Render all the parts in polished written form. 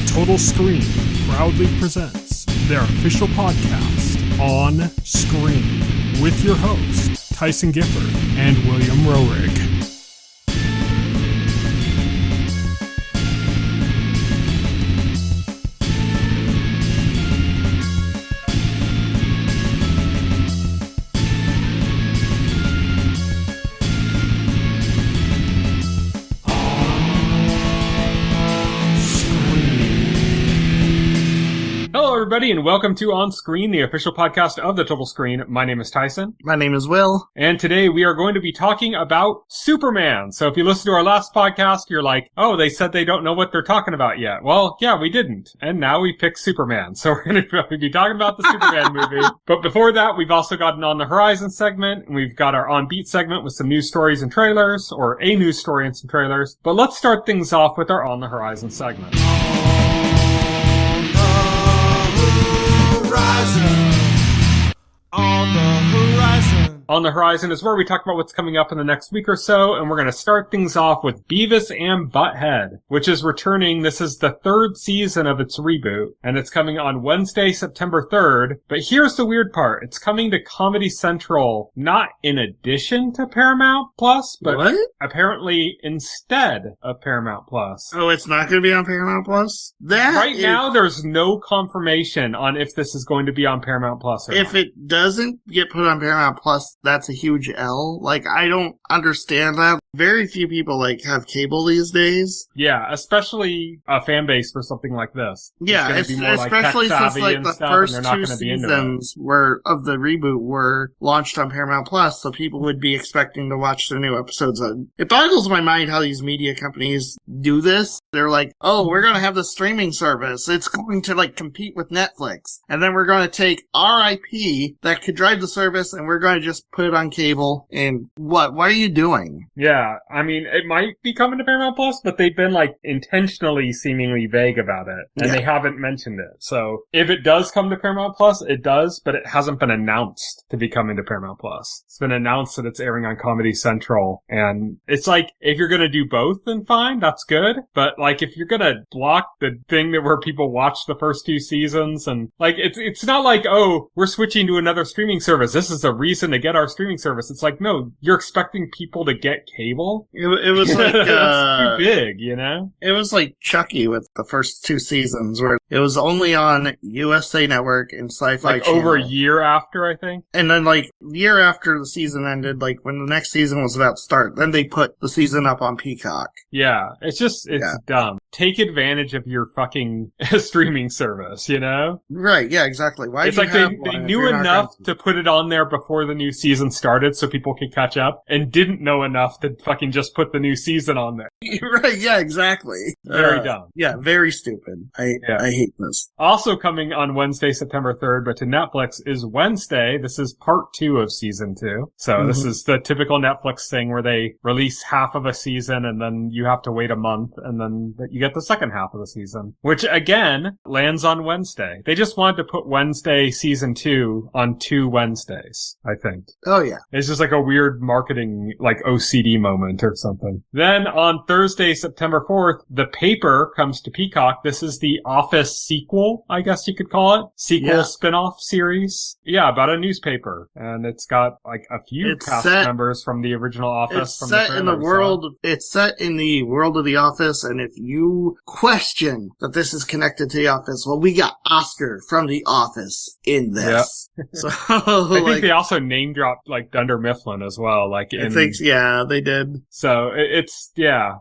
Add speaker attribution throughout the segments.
Speaker 1: Total Screen proudly presents their official podcast, On Screen, with your hosts, Tyson Gifford and William Rohrig. Everybody, and welcome to On Screen, the official podcast of the Total Screen. My name is Tyson.
Speaker 2: My name is Will.
Speaker 1: And today we are going to be talking about Superman. So if you listen to our last podcast, you're like, oh, they said they don't know what they're talking about yet. Well, yeah, we didn't. And now we picked Superman. So we're going to be talking about the Superman movie. But before that, we've also got an On the Horizon segment. And we've got our On Beat segment with some news stories and trailers, or a news story and some trailers. But let's start things off with our On the Horizon segment. On the Horizon. On the Horizon is where we talk about what's coming up in the next week or so, and we're going to start things off with Beavis and Butthead, which is returning. This is the third season of its reboot, and it's coming on Wednesday, September 3rd. But here's the weird part. It's coming to Comedy Central, not in addition to Paramount Plus, but apparently instead of Paramount Plus.
Speaker 2: Oh, it's not going to be on Paramount Plus?
Speaker 1: Now, there's no confirmation on if this is going to be on Paramount Plus or not.
Speaker 2: If it doesn't get put on Paramount Plus, that's a huge L. Like, I don't understand that. Very few people, have cable these days.
Speaker 1: Yeah, especially a fan base for something like this.
Speaker 2: Yeah, especially since, the first two seasons of the reboot were launched on Paramount Plus, so people would be expecting to watch the new episodes. It boggles my mind how these media companies do this. They're like, oh, we're going to have the streaming service. It's going to, compete with Netflix. And then we're going to take our IP that could drive the service, and we're going to just put it on cable. And what are you doing?
Speaker 1: Yeah, I mean, it might be coming to Paramount Plus, but they've been, intentionally seemingly vague about it. And they haven't mentioned it. So, if it does come to Paramount Plus, it does, but it hasn't been announced to be coming to Paramount Plus. It's been announced that it's airing on Comedy Central. And it's if you're gonna do both, then fine, that's good. But, if you're gonna block the thing where people watch the first two seasons, and, it's not oh, we're switching to another streaming service. This is the reason to get our streaming service. It's no, you're expecting people to get cable?
Speaker 2: It was
Speaker 1: too big, you know?
Speaker 2: It was like Chucky with the first two seasons, where it was only on USA Network and Sci-Fi Channel.
Speaker 1: Over a year after, I think?
Speaker 2: And then, year after the season ended, when the next season was about to start, then they put the season up on Peacock.
Speaker 1: Yeah, it's dumb. Take advantage of your fucking streaming service, you know?
Speaker 2: Right, yeah, exactly. Why
Speaker 1: it's they knew enough to put it on there before the new season started so people could catch up, and didn't know enough to fucking just put the new season on there.
Speaker 2: Right, yeah, exactly.
Speaker 1: Very dumb.
Speaker 2: Yeah, very stupid. I hate this.
Speaker 1: Also coming on Wednesday, September 3rd, but to Netflix, is Wednesday. This is part 2 of season 2. So this is the typical Netflix thing where they release half of a season and then you have to wait a month and then you get the second half of the season, which again lands on Wednesday. They just wanted to put Wednesday season 2 on 2 Wednesdays, I think.
Speaker 2: Oh yeah.
Speaker 1: It's just a weird marketing, OCD moment or something. Then on Thursday, September 4th, The Paper comes to Peacock. This is the Office sequel, I guess you could call it. Spin-off series. Yeah, about a newspaper. And it's got a few cast members from the original Office.
Speaker 2: It's set in the world of The Office, and if you question that this is connected to The Office, well, we got Oscar from The Office in this.
Speaker 1: Yep. So I think they also name dropped Dunder Mifflin as well.
Speaker 2: They did.
Speaker 1: So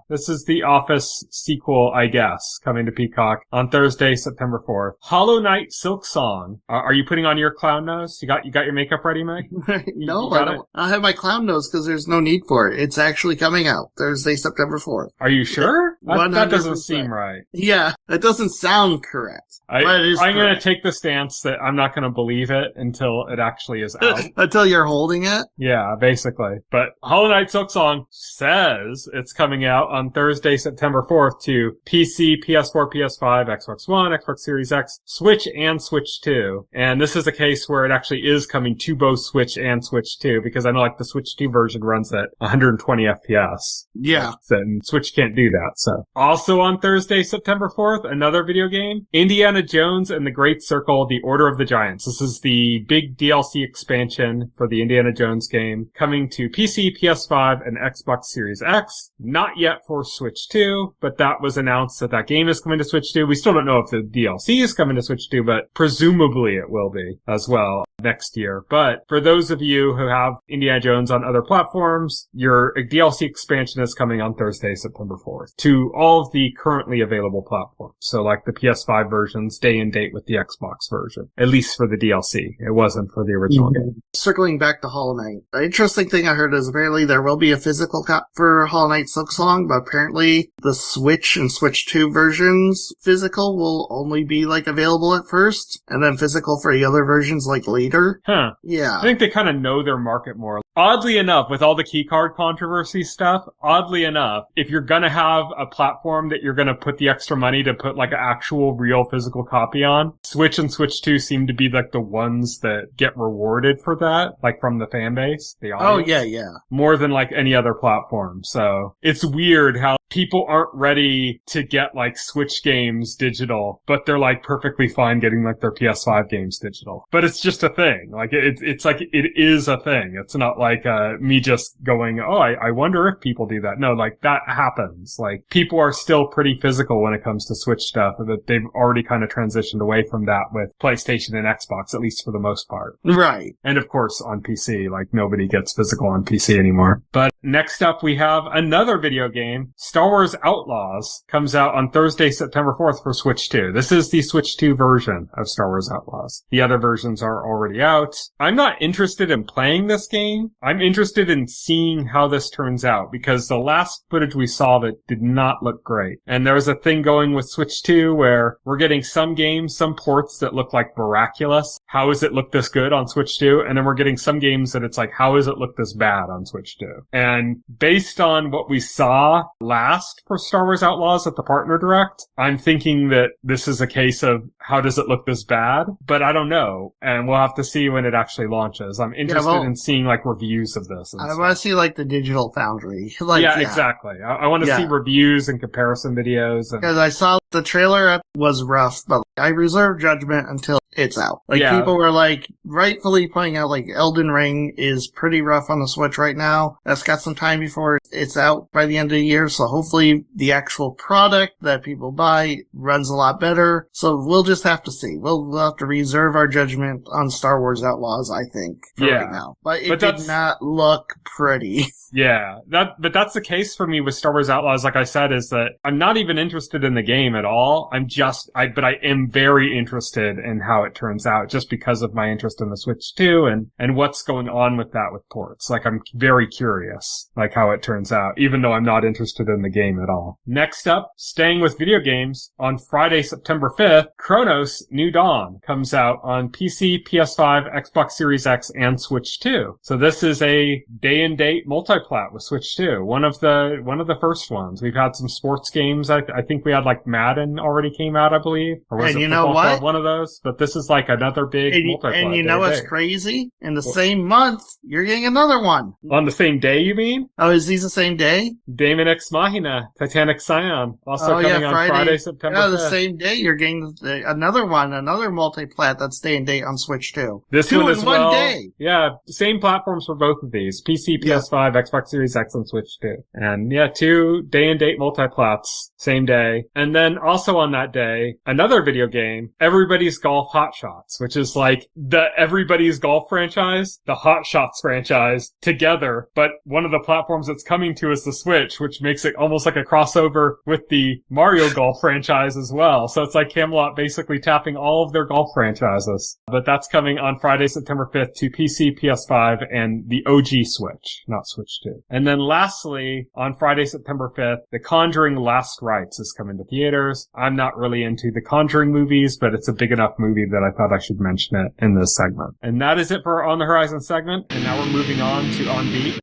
Speaker 1: this is the Office sequel, I guess, coming to Peacock on Thursday, September 4th. Hollow Knight Silksong. Are you putting on your clown nose? You got your makeup ready, Meg?
Speaker 2: No, I don't. I have my clown nose because there's no need for it. It's actually coming out Thursday, September 4th.
Speaker 1: Are you sure? That doesn't seem right.
Speaker 2: Yeah, that doesn't sound correct.
Speaker 1: I'm going to take the stance that I'm not going to believe it until it actually is out.
Speaker 2: Until you're holding it?
Speaker 1: Yeah, basically. But Hollow Knight Silksong says it's coming out on Thursday, September 4th to PC, PS4, PS5, Xbox One, Xbox Series X, Switch, and Switch 2. And this is a case where it actually is coming to both Switch and Switch 2, because I know the Switch 2 version runs at 120 FPS.
Speaker 2: Yeah.
Speaker 1: And Switch can't do that, so So, also on Thursday, September 4th, another video game, Indiana Jones and the Great Circle, The Order of the Giants. This is the big DLC expansion for the Indiana Jones game, coming to PC, PS5, and Xbox Series X. Not yet for Switch 2, but that was announced that game is coming to Switch 2. We still don't know if the DLC is coming to Switch 2, but presumably it will be as well next year. But for those of you who have Indiana Jones on other platforms, your DLC expansion is coming on Thursday, September 4th, to all of the currently available platforms. So like the PS5 versions, day and date with the Xbox version, at least for the DLC. It wasn't for the original game.
Speaker 2: Circling back to Hollow Knight, the interesting thing I heard is apparently there will be a physical copy for Hollow Knight Silksong, but apparently the Switch and Switch 2 versions physical will only be like available at first, and then physical for the other versions like later.
Speaker 1: Huh.
Speaker 2: Yeah.
Speaker 1: I think they kind of know their market more. Oddly enough, with all the keycard controversy stuff, oddly enough, if you're gonna have a platform that you're gonna put the extra money to put like an actual real physical copy on, Switch and Switch 2 seem to be like the ones that get rewarded for that, like from the fan base, the audience.
Speaker 2: Oh, yeah.
Speaker 1: More than like any other platform. So it's weird how people aren't ready to get like Switch games digital, but they're like perfectly fine getting like their PS5 games digital. But it's just a thing. Like it's like it is a thing. It's not like me just going, oh, I wonder if people do that. No, like that happens. Like people are still pretty physical when it comes to Switch stuff, that they've already kind of transitioned away from that with PlayStation and Xbox, at least for the most part.
Speaker 2: Right.
Speaker 1: And of course on PC, like nobody gets physical on PC anymore. But next up we have another video game, Star Wars Outlaws, comes out on Thursday, September 4th for Switch 2. This is the Switch 2 version of Star Wars Outlaws. The other versions are already out. I'm not interested in playing this game. I'm interested in seeing how this turns out, because the last footage we saw of it did not look great. And there was a thing going with Switch 2 where we're getting some games, some ports that look like miraculous. How does it look this good on Switch 2? And then we're getting some games that it's like, how does it look this bad on Switch 2? And based on what we saw last for Star Wars Outlaws at the Partner Direct, I'm thinking that this is a case of how does it look this bad? But I don't know. And we'll have to see when it actually launches. I'm interested in seeing like reviews of this.
Speaker 2: I want to see like the Digital Foundry.
Speaker 1: Exactly. I want to see reviews and comparison videos.
Speaker 2: Because I saw the trailer was rough, but I reserve judgment until it's out. People were like rightfully pointing out like Elden Ring is pretty rough on the Switch right now. That's got some time before it's out by the end of the year. So hopefully the actual product that people buy runs a lot better. So we'll just have to see. We'll have to reserve our judgment on Star Wars Outlaws, I think, for right now. But it did not look pretty.
Speaker 1: Yeah, but that's the case for me with Star Wars Outlaws, like I said, is that I'm not even interested in the game at all. But I am very interested in how it turns out, just because of my interest in the Switch 2 and what's going on with that with ports. Like, I'm very curious, like, how it turns out, even though I'm not interested in the game at all. Next up, staying with video games, on Friday, September 5th, Cronos New Dawn comes out on PC, PS5, Xbox Series X, and Switch 2. So this is a day-and-date multi-plat with Switch 2. One of the first ones. We've had some sports games. I think we had like Madden already came out, I believe. Or was
Speaker 2: and
Speaker 1: it
Speaker 2: you know what?
Speaker 1: One of those. But this is like another big multi-plat.
Speaker 2: And you know what's crazy? In the same month, you're getting another one.
Speaker 1: On the same day, you mean?
Speaker 2: Oh, is these the same day?
Speaker 1: Daemon X Machina, Titanic Scion. Also coming on Friday, September 5th.
Speaker 2: The same day, you're getting another one, another multi-plat that's day and date on Switch 2.
Speaker 1: This
Speaker 2: Two
Speaker 1: one
Speaker 2: in
Speaker 1: as
Speaker 2: one
Speaker 1: well.
Speaker 2: day.
Speaker 1: Yeah, same platforms for both of these. PC, PS5, Xbox Series X, and Switch 2. And yeah, 2 day-and-date multi-plats, same day. And then also on that day, another video game, Everybody's Golf Hot Shots, which is like the Everybody's Golf franchise, the Hot Shots franchise together. But one of the platforms it's coming to is the Switch, which makes it almost like a crossover with the Mario Golf franchise as well. So it's like Camelot basically tapping all of their golf franchises. But that's coming on Friday, September 5th to PC, PS5, and the OG Switch, not Switch 2. And then lastly, on Friday, September 5th, The Conjuring Last Rites is coming to theaters. I'm not really into the Conjuring movies, but it's a big enough movie that I thought I should mention it in this segment. And that is it for our On the Horizon segment. And now we're moving on to On Beat.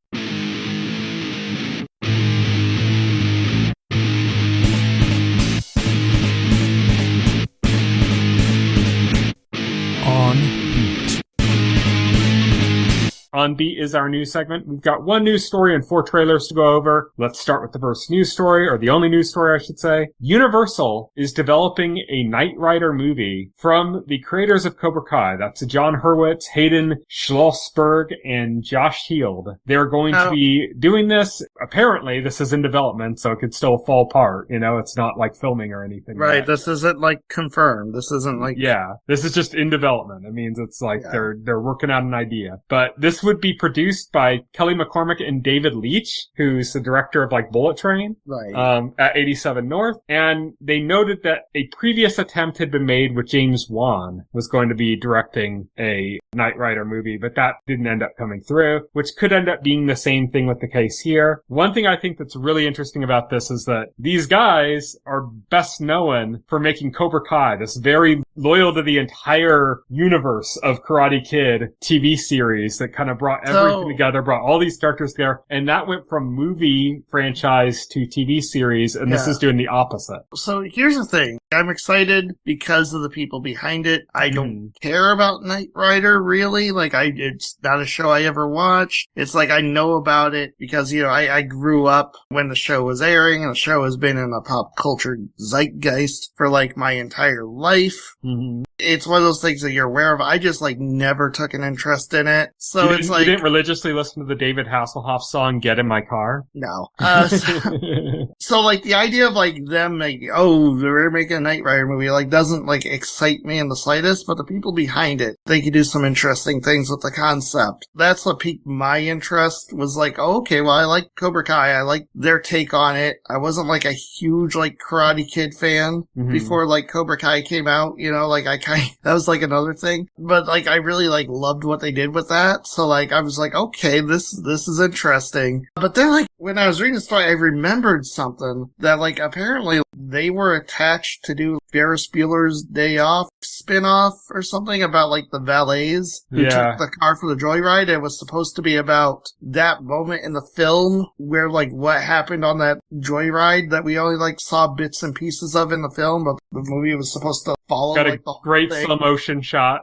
Speaker 3: On Beat.
Speaker 1: On Beat is our news segment. We've got one news story and 4 trailers to go over. Let's start with the first news story, or the only news story I should say. Universal is developing a Knight Rider movie from the creators of Cobra Kai. That's John Hurwitz, Hayden Schlossberg, and Josh Heald. They're going to be doing this. Apparently, this is in development, so it could still fall apart. You know, it's not like filming or anything.
Speaker 2: Right,
Speaker 1: yet.
Speaker 2: This isn't like confirmed. This isn't like...
Speaker 1: Yeah, this is just in development. It means it's like they're working out an idea. But this would be produced by Kelly McCormick and David Leitch, who's the director of like Bullet Train.
Speaker 2: Right.
Speaker 1: At 87 North. And they noted that a previous attempt had been made with James Wan was going to be directing a Knight Rider movie, but that didn't end up coming through, which could end up being the same thing with the case here. One thing I think that's really interesting about this is that these guys are best known for making Cobra Kai, this very loyal to the entire universe of Karate Kid TV series that kind of brought everything together, brought all these characters together, and that went from movie franchise to TV series, and this is doing the opposite.
Speaker 2: So here's the thing. I'm excited because of the people behind it. I don't care about Knight Rider, really. Like, it's not a show I ever watched. It's like I know about it because, you know, I grew up when the show was airing, and the show has been in the pop culture zeitgeist for, like, my entire life.
Speaker 1: Mm-hmm.
Speaker 2: It's one of those things that you're aware of. I just, like, never took an interest in it. So it's like...
Speaker 1: You didn't religiously listen to the David Hasselhoff song, Get in My Car?
Speaker 2: No. So, like, the idea of, like, them, like, oh, we're making a Knight Rider movie, like, doesn't, like, excite me in the slightest, but the people behind it, they could do some interesting things with the concept. That's what piqued my interest, was like, oh, okay, well, I like Cobra Kai. I like their take on it. I wasn't, like, a huge, like, Karate Kid fan before, like, Cobra Kai came out, you know, like, that was, like, another thing. But, like, I really, like, loved what they did with that. So, like, I was like, okay, this is interesting. But then, like, when I was reading the story, I remembered something that, like, apparently they were attached to do Ferris Bueller's Day Off spin-off or something about, like, the valets who took the car for the joyride. It was supposed to be about that moment in the film where, like, what happened on that joyride that we only, like, saw bits and pieces of in the film, but the movie was supposed to follow,
Speaker 1: got
Speaker 2: like,
Speaker 1: a great slow motion shot.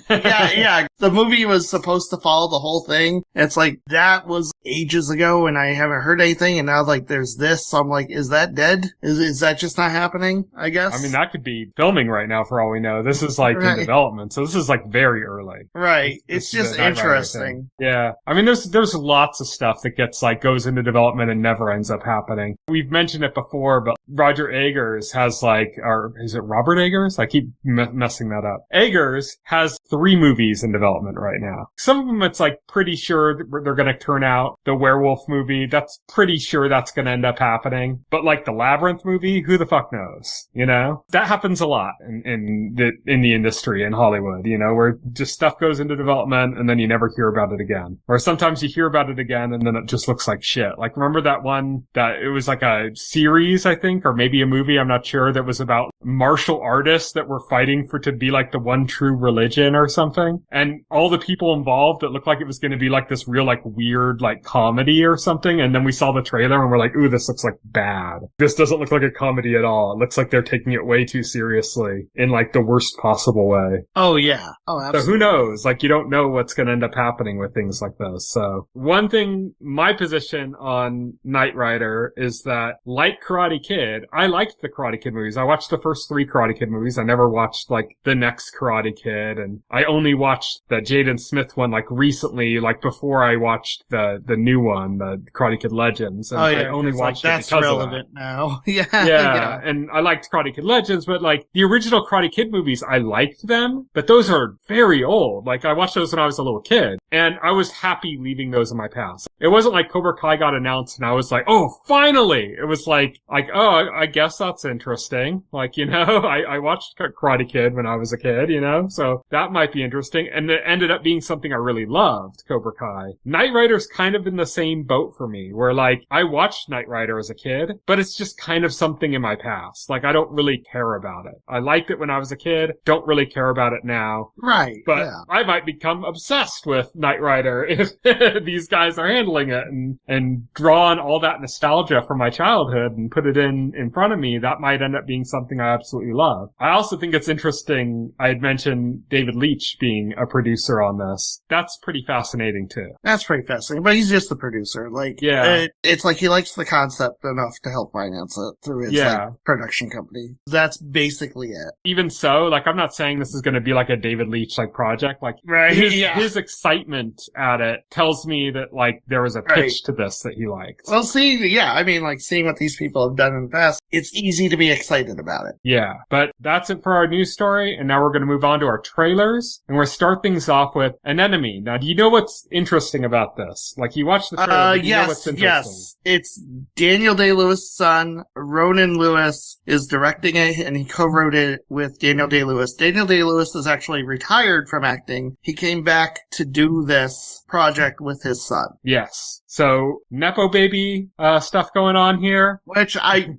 Speaker 2: yeah. The movie was supposed to follow the whole thing. It's like, that was ages ago and I haven't heard anything, and now, like, there's this, so I'm like, is that dead? Is that just not happening, I guess?
Speaker 1: I mean, that could be filming right now for all we know. This is, like, in development, so this is, like, very early.
Speaker 2: Right. It's just interesting.
Speaker 1: Yeah. I mean, there's lots of stuff that gets, like, goes into development and never ends up happening. We've mentioned it before, but Roger Eggers has, like, or is it Robert Eggers? I keep messing that up. Eggers has 3 movies in development right now. Some of them, it's, like, pretty sure they're gonna turn out. The werewolf movie, that's pretty sure that's gonna end up happening. But, like, the Labyrinth movie, who the fuck knows? You know? That happens a lot in the industry in Hollywood, you know, where just stuff goes into development and then you never hear about it again. Or sometimes you hear about it again and then it just looks like shit. Like, remember that one that it was like a series, I think, or maybe a movie, I'm not sure, that was about martial artists that were fighting to be like the one true religion or something. And all the people involved, it looked like it was going to be like this real, like, weird, like, comedy or something. And then we saw the trailer and we're like, ooh, this looks like bad. This doesn't look like a comedy at all. It looks like they're taking it way too seriously in, like, the worst possible way.
Speaker 2: Oh, yeah. Oh, absolutely.
Speaker 1: So who knows? Like, you don't know what's going to end up happening with things like this. So one thing, my position on Knight Rider is that, like Karate Kid, I liked the Karate Kid movies. I watched the first 3 Karate Kid movies. I never watched, like, the next Karate Kid, and I only watched the Jaden Smith one, like, recently, like, before I watched the new one, the Karate Kid Legends. And I only watched it because
Speaker 2: relevant
Speaker 1: of that.
Speaker 2: Now.
Speaker 1: Yeah. And I liked Karate Kid Legends, but, like, the original Karate Kid movies, I liked them, but those are very old. Like, I watched those when I was a little kid, and I was happy leaving those in my past. It wasn't like Cobra Kai got announced and I was like, oh, finally! It was like, oh, I guess that's interesting. Like, you know, I watched Karate Kid when I was a kid, you know, so that might be interesting. And it ended up being something I really loved, Cobra Kai. Knight Rider's kind of in the same boat for me, where, like, I watched Knight Rider as a kid, but it's just kind of something in my past. Like, I don't really care about it. I liked it when I was a kid, don't really care about it now.
Speaker 2: Right.
Speaker 1: But I might become obsessed with Knight Rider if these guys are handling it and draw on all that nostalgia from my childhood and put it in front of me. That might end up being something I absolutely love. I also think it's interesting, I had mentioned David Leitch being a producer on this. That's pretty pretty fascinating too.
Speaker 2: That's pretty fascinating, but he's just the producer. It's like he likes the concept enough to help finance it through his production company. That's basically it.
Speaker 1: Even so, I'm not saying this is going to be like a David Leitch project. His excitement at it tells me that there was a pitch to this that he liked.
Speaker 2: Well, seeing what these people have done in the past, it's easy to be excited about it.
Speaker 1: Yeah, but that's it for our news story, and now we're going to move on to our trailers, and we're going to start things off with an enemy. Now, do you know what's interesting about this? You watch the trailer, do you know what's interesting?
Speaker 2: Yes. It's Daniel Day-Lewis' son, Ronan Lewis, is directing it, and he co-wrote it with Daniel Day-Lewis. Daniel Day-Lewis is actually retired from acting. He came back to do this project with his son.
Speaker 1: Yes. So, Nepo baby stuff going on here.
Speaker 2: Which I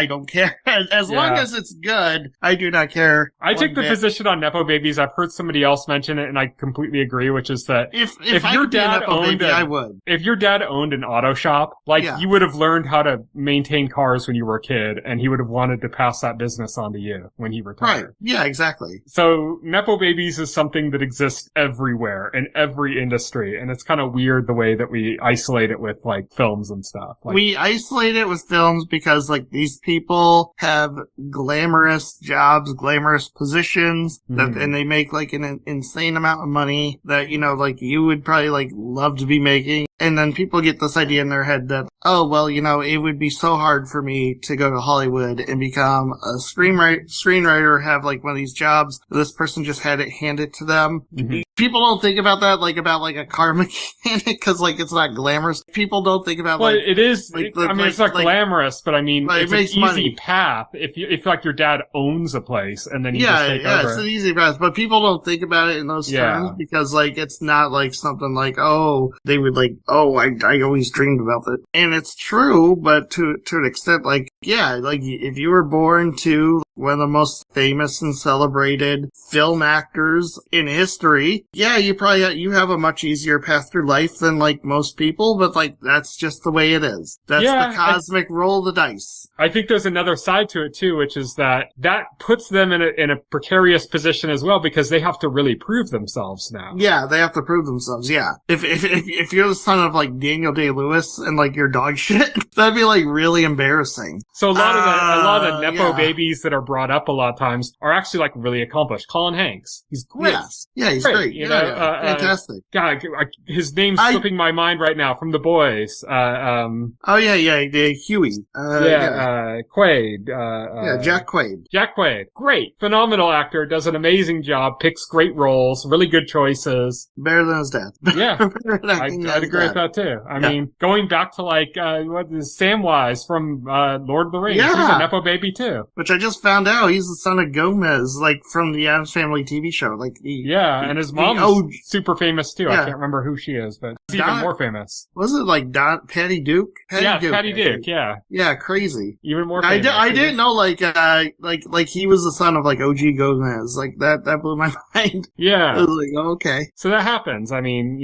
Speaker 2: don't care. As long as it's good, I do not care.
Speaker 1: I take the position on Nepo babies. I've heard somebody else mention it, and I completely agree, which is that
Speaker 2: if your dad owned I would.
Speaker 1: If your dad owned an auto shop, you would have learned how to maintain cars when you were a kid, and he would have wanted to pass that business on to you when he retired.
Speaker 2: Right. Yeah, exactly.
Speaker 1: So, Nepo babies is something that exists everywhere, in every industry, and it's kind of weird the way that we isolate it with films and stuff.
Speaker 2: We isolate it with films because these people have glamorous jobs, glamorous positions, and they make an insane amount of money that you would probably love to be making. And then people get this idea in their head that, it would be so hard for me to go to Hollywood and become a screenwriter, have one of these jobs. This person just had it handed to them. Mm-hmm. People don't think about that, about a car mechanic, because it's not glamorous. People don't think about
Speaker 1: it is. It's not glamorous, but it's an easy
Speaker 2: money.
Speaker 1: Path. If your dad owns a place and then you just take over.
Speaker 2: It's an easy path, but people don't think about it in those terms because it's not something they would I always dreamed about it, and it's true, but to an extent, if you were born to one of the most famous and celebrated film actors in history, you have a much easier path through life than most people, but that's just the way it is. That's the cosmic roll of the dice.
Speaker 1: I think there's another side to it too, which is that puts them in a precarious position as well, because they have to really prove themselves now.
Speaker 2: Yeah, they have to prove themselves. Yeah, if you're the son of Daniel Day-Lewis and you're dog shit, that'd be really embarrassing.
Speaker 1: So a lot of Nepo babies that are brought up a lot of times are actually really accomplished. Colin Hanks, he's great.
Speaker 2: Yeah, he's great. Fantastic.
Speaker 1: God, his name's slipping my mind right now from The Boys.
Speaker 2: Huey.
Speaker 1: Quaid.
Speaker 2: Jack Quaid.
Speaker 1: Jack Quaid. Great. Phenomenal actor. Does an amazing job. Picks great roles. Really good choices.
Speaker 2: Better than his dad.
Speaker 1: Yeah. I'd agree with that too. I mean, going back to what is Samwise from Lord of the Rings. He's a Nepo baby too.
Speaker 2: Which I just found out he's the son of Gomez, from the Addams Family TV show.
Speaker 1: And his mom's super famous too. I can't remember who she is, but she's even more famous.
Speaker 2: Was it Patty Duke?
Speaker 1: Patty Duke, yeah.
Speaker 2: Yeah, crazy.
Speaker 1: Even more famous.
Speaker 2: I didn't know he was the son of O.G. Gomez. That blew my mind.
Speaker 1: Yeah.
Speaker 2: I was okay.
Speaker 1: So that happens. I mean,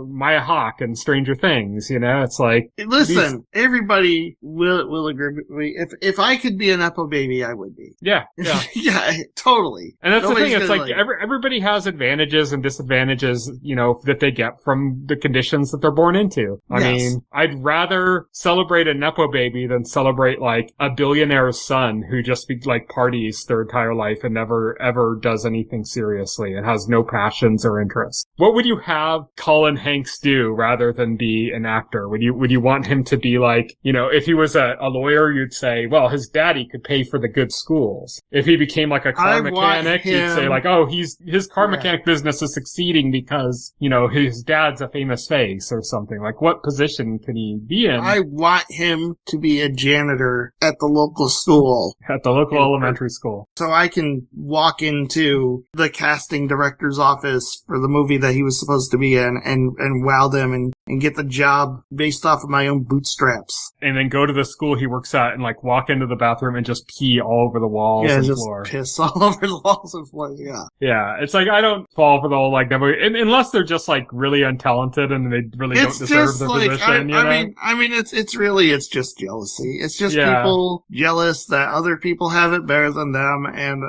Speaker 1: Maya Hawke and Stranger Things, it's
Speaker 2: listen, everybody will agree with me. If I could be an Nepo baby, I would be.
Speaker 1: Yeah.
Speaker 2: Yeah, totally.
Speaker 1: And that's Nobody's the thing, it's everybody has advantages and disadvantages, that they get from the conditions that they're born into. I mean, I'd rather celebrate a Nepo baby than celebrate a billionaire's son who just parties their entire life and never ever does anything seriously and has no passions or interests. What would you have Colin Hanks do rather than be an actor? Would you want him to be if he was a lawyer, you'd say, well, his daddy could pay for the good schools. If he became a car mechanic, you'd say his car mechanic business is succeeding because, his dad's a famous face or something. What position can he be in?
Speaker 2: I want him to be a janitor at the local school.
Speaker 1: At the local elementary school.
Speaker 2: So I can walk into the casting director's office for the movie that he was supposed to be in and wow them and and get the job based off of my own bootstraps.
Speaker 1: And then go to the school he works at and like walk into the bathroom and just pee all over the walls and floor.
Speaker 2: Piss all over the walls and floor, yeah.
Speaker 1: Yeah, it's like I don't fall for the whole like unless they're just like really untalented and they really don't deserve the position.
Speaker 2: I mean, it's just jealousy. It's just people jealous that other people have it better than them, and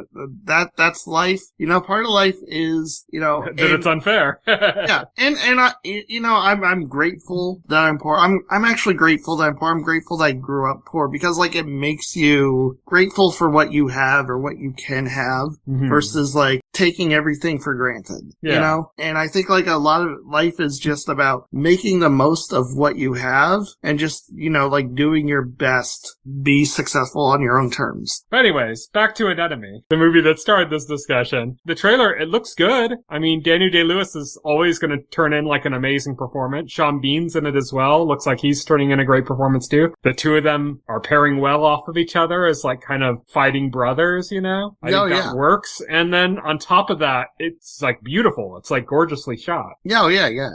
Speaker 2: that's life. You know, part of life is, you know,
Speaker 1: that it's unfair.
Speaker 2: Yeah, and I'm grateful that I'm poor. I'm actually grateful that I'm poor. I'm grateful that I grew up poor because like it makes you grateful for what you have or what you can have versus like taking everything for granted. You know, and I think like a lot of life is just about making the most of what you have and just, you know, like doing your best, be successful on your own terms.
Speaker 1: But anyways, back to Anemone, the movie that started this discussion. The trailer, it looks good. I mean, Daniel Day-Lewis is always going to turn in like an amazing performance. Sean Bean's in it as well. Looks like he's turning in a great performance too. The two of them are pairing well off of each other as like kind of fighting brothers, you know? I think that works. And then on top of that, it's like beautiful. It's like gorgeously shot.
Speaker 2: Yeah,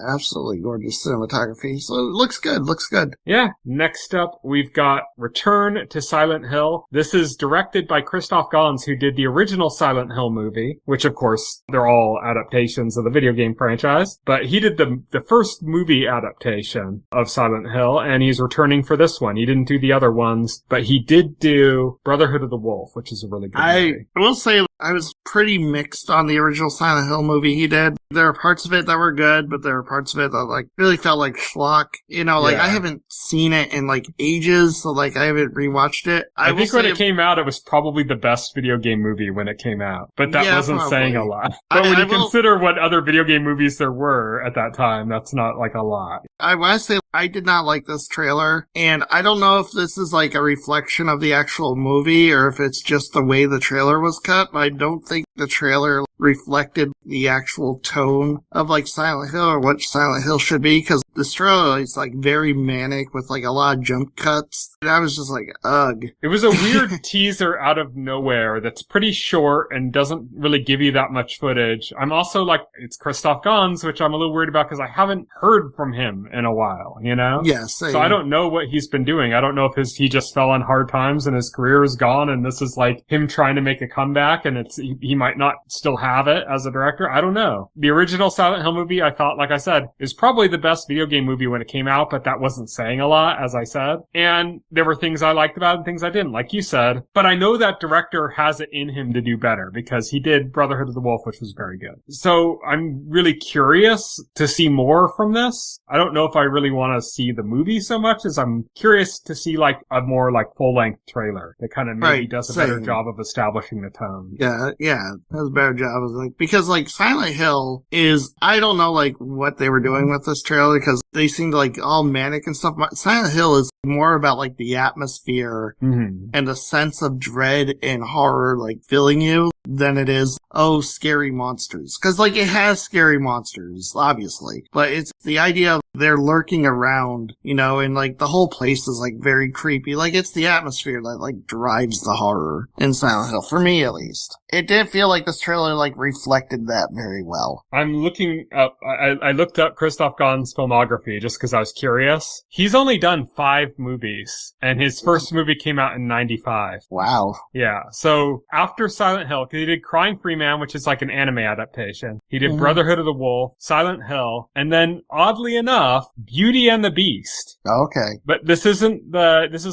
Speaker 2: absolutely gorgeous cinematography. So it looks good.
Speaker 1: Yeah. Next up, we've got Return to Silent Hill. This is directed by Christoph Gans, who did the original Silent Hill movie, which of course they're all adaptations of the video game franchise. But he did the first movie adaptation of Silent Hill, and he's returning for this one. He didn't do the other ones, but he did do Brotherhood of the Wolf, which is a really good movie.
Speaker 2: I will say I was pretty mixed on the original Silent Hill movie he did. There are parts of it that were good, but there are parts of it that like really felt like schlock. You know, like I haven't seen it in like ages, so like I haven't rewatched it.
Speaker 1: I think when it came out, it was probably the best video game movie when it came out, but that wasn't saying a lot. But when you consider what other video game movies there were at that time, that's not like a lot.
Speaker 2: I want to say I did not like this trailer, and I don't know if this is like a reflection of the actual movie or if it's just the way the trailer was cut. I don't think the trailer reflected the actual tone of like Silent Hill or what Silent Hill should be, because this trailer is like very manic with like a lot of jump cuts, and I was just like, ugh.
Speaker 1: It was a weird teaser out of nowhere that's pretty short and doesn't really give you that much footage. I'm also like, it's Christoph Gans, which I'm a little worried about because I haven't heard from him in a while, you know?
Speaker 2: Yes.
Speaker 1: So I don't know what he's been doing. I don't know if he just fell on hard times and his career is gone and this is like him trying to make a comeback and he might not still have it as a director. I don't know. The original Silent Hill movie, I thought, like I said, is probably the best video game movie when it came out, but that wasn't saying a lot, as I said. And there were things I liked about it and things I didn't, like you said. But I know that director has it in him to do better because he did Brotherhood of the Wolf, which was very good. So I'm really curious to see more from this. I don't know if I really want to see the movie so much as I'm curious to see like a more like full-length trailer that kind of maybe does a better job of establishing the tone.
Speaker 2: Yeah, does a better job of like, because like Silent Hill is, I don't know like what they were doing with this trailer because they seemed like all manic and stuff. Silent Hill is more about like the atmosphere and the sense of dread and horror like filling you than it is, oh, scary monsters. Because like it has scary monsters, obviously, but it's the idea of they're lurking around, you know, and like the whole place is like very creepy. Like it's the atmosphere that like drives the horror in Silent Hill, for me at least. It didn't feel like this trailer like reflected that very well.
Speaker 1: I'm looking up, I looked up Christoph Gans' filmography just because I was curious. He's only done 5 movies, and his first movie came out in 95.
Speaker 2: Wow.
Speaker 1: Yeah, so after Silent Hill, because he did Crying Freeman, which is like an anime adaptation. He did Brotherhood of the Wolf, Silent Hill, and then, oddly enough, Beauty and the Beast.
Speaker 2: Okay.
Speaker 1: But this is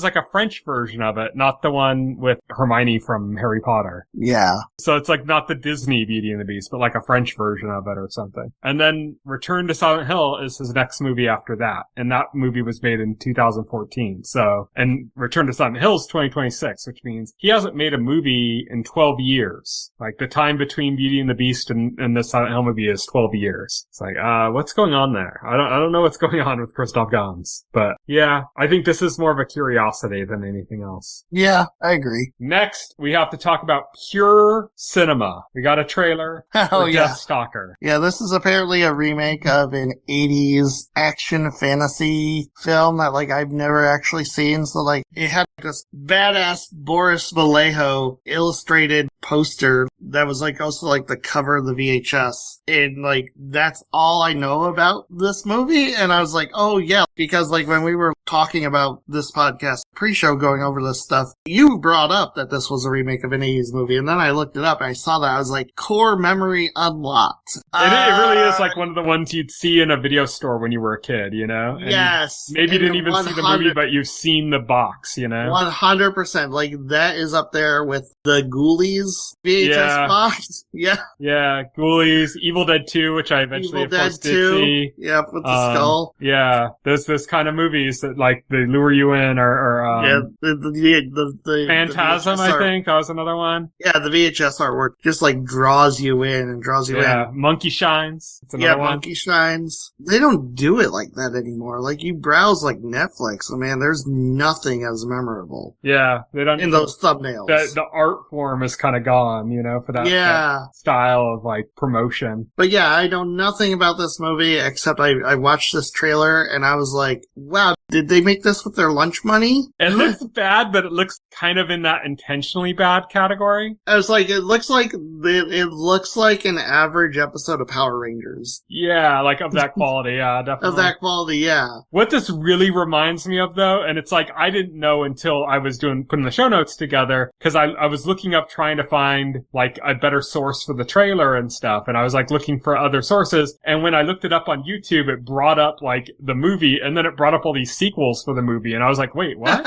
Speaker 1: like a French version of it, not the one with Hermione from Harry Potter.
Speaker 2: Yeah.
Speaker 1: So it's like not the Disney Beauty and the Beast, but like a French version of it or something. And then Return to Silent Hill is his next movie after that. And that movie was made in 2014. So, and Return to Silent Hill is 2026, which means he hasn't made a movie in 12 years. Like the time between Beauty and the Beast and the Silent Hill movie is 12 years. It's like, what's going on there? I don't know what's going on with Christoph Gans. But yeah, I think this is more of a curiosity than anything else.
Speaker 2: Yeah, I agree.
Speaker 1: Next, we have to talk about Pure Cinema. We got a trailer for Deathstalker.
Speaker 2: Yeah, this is apparently a remake of an 80s action fantasy film that like I've never actually seen. So like it had this badass Boris Vallejo illustrated poster that was like also like the cover of the VHS. And like that's all I know about this movie. movie? And I was like, oh yeah, because like when we were talking about this podcast pre-show going over this stuff, you brought up that this was a remake of an 80s movie, and then I looked it up and I saw that. I was like, core memory unlocked.
Speaker 1: It really is like one of the ones you'd see in a video store when you were a kid, you know? And
Speaker 2: yes.
Speaker 1: Maybe you didn't even see the movie, but you've seen the box, you know?
Speaker 2: 100%. Like, that is up there with the Ghoulies VHS box. Yeah.
Speaker 1: Yeah, Ghoulies, Evil Dead 2, which I eventually, of course, did see.
Speaker 2: Yep, with the skull.
Speaker 1: Yeah, those kind of movies that, like, they lure you in, or
Speaker 2: the
Speaker 1: Phantasm, I think, that was another one.
Speaker 2: Yeah, the VHS artwork just, like, draws you in and draws you in.
Speaker 1: Yeah, Monkey Shines. It's another one.
Speaker 2: Monkey Shines. They don't do it like that anymore. Like, you browse, like, Netflix, and man, there's nothing as memorable.
Speaker 1: Yeah, they don't.
Speaker 2: In those thumbnails.
Speaker 1: The art form is kind of gone, you know, for that style of, like, promotion.
Speaker 2: But yeah, I know nothing about this movie, except I watched this trailer, and I was like, wow, did they make this with their lunch money?
Speaker 1: It looks bad, but it looks kind of in that intentionally bad category.
Speaker 2: I was like, it looks like an average episode of Power Rangers.
Speaker 1: Yeah, like of that quality, yeah, definitely.
Speaker 2: Of that quality, yeah.
Speaker 1: What this really reminds me of, though, and it's like I didn't know until I was putting the show notes together, because I was looking up trying to find like a better source for the trailer and stuff, and I was like looking for other sources, and when I looked it up on YouTube, it brought up like the movie, and then it brought up all these sequels for the movie, and I was like, wait, what?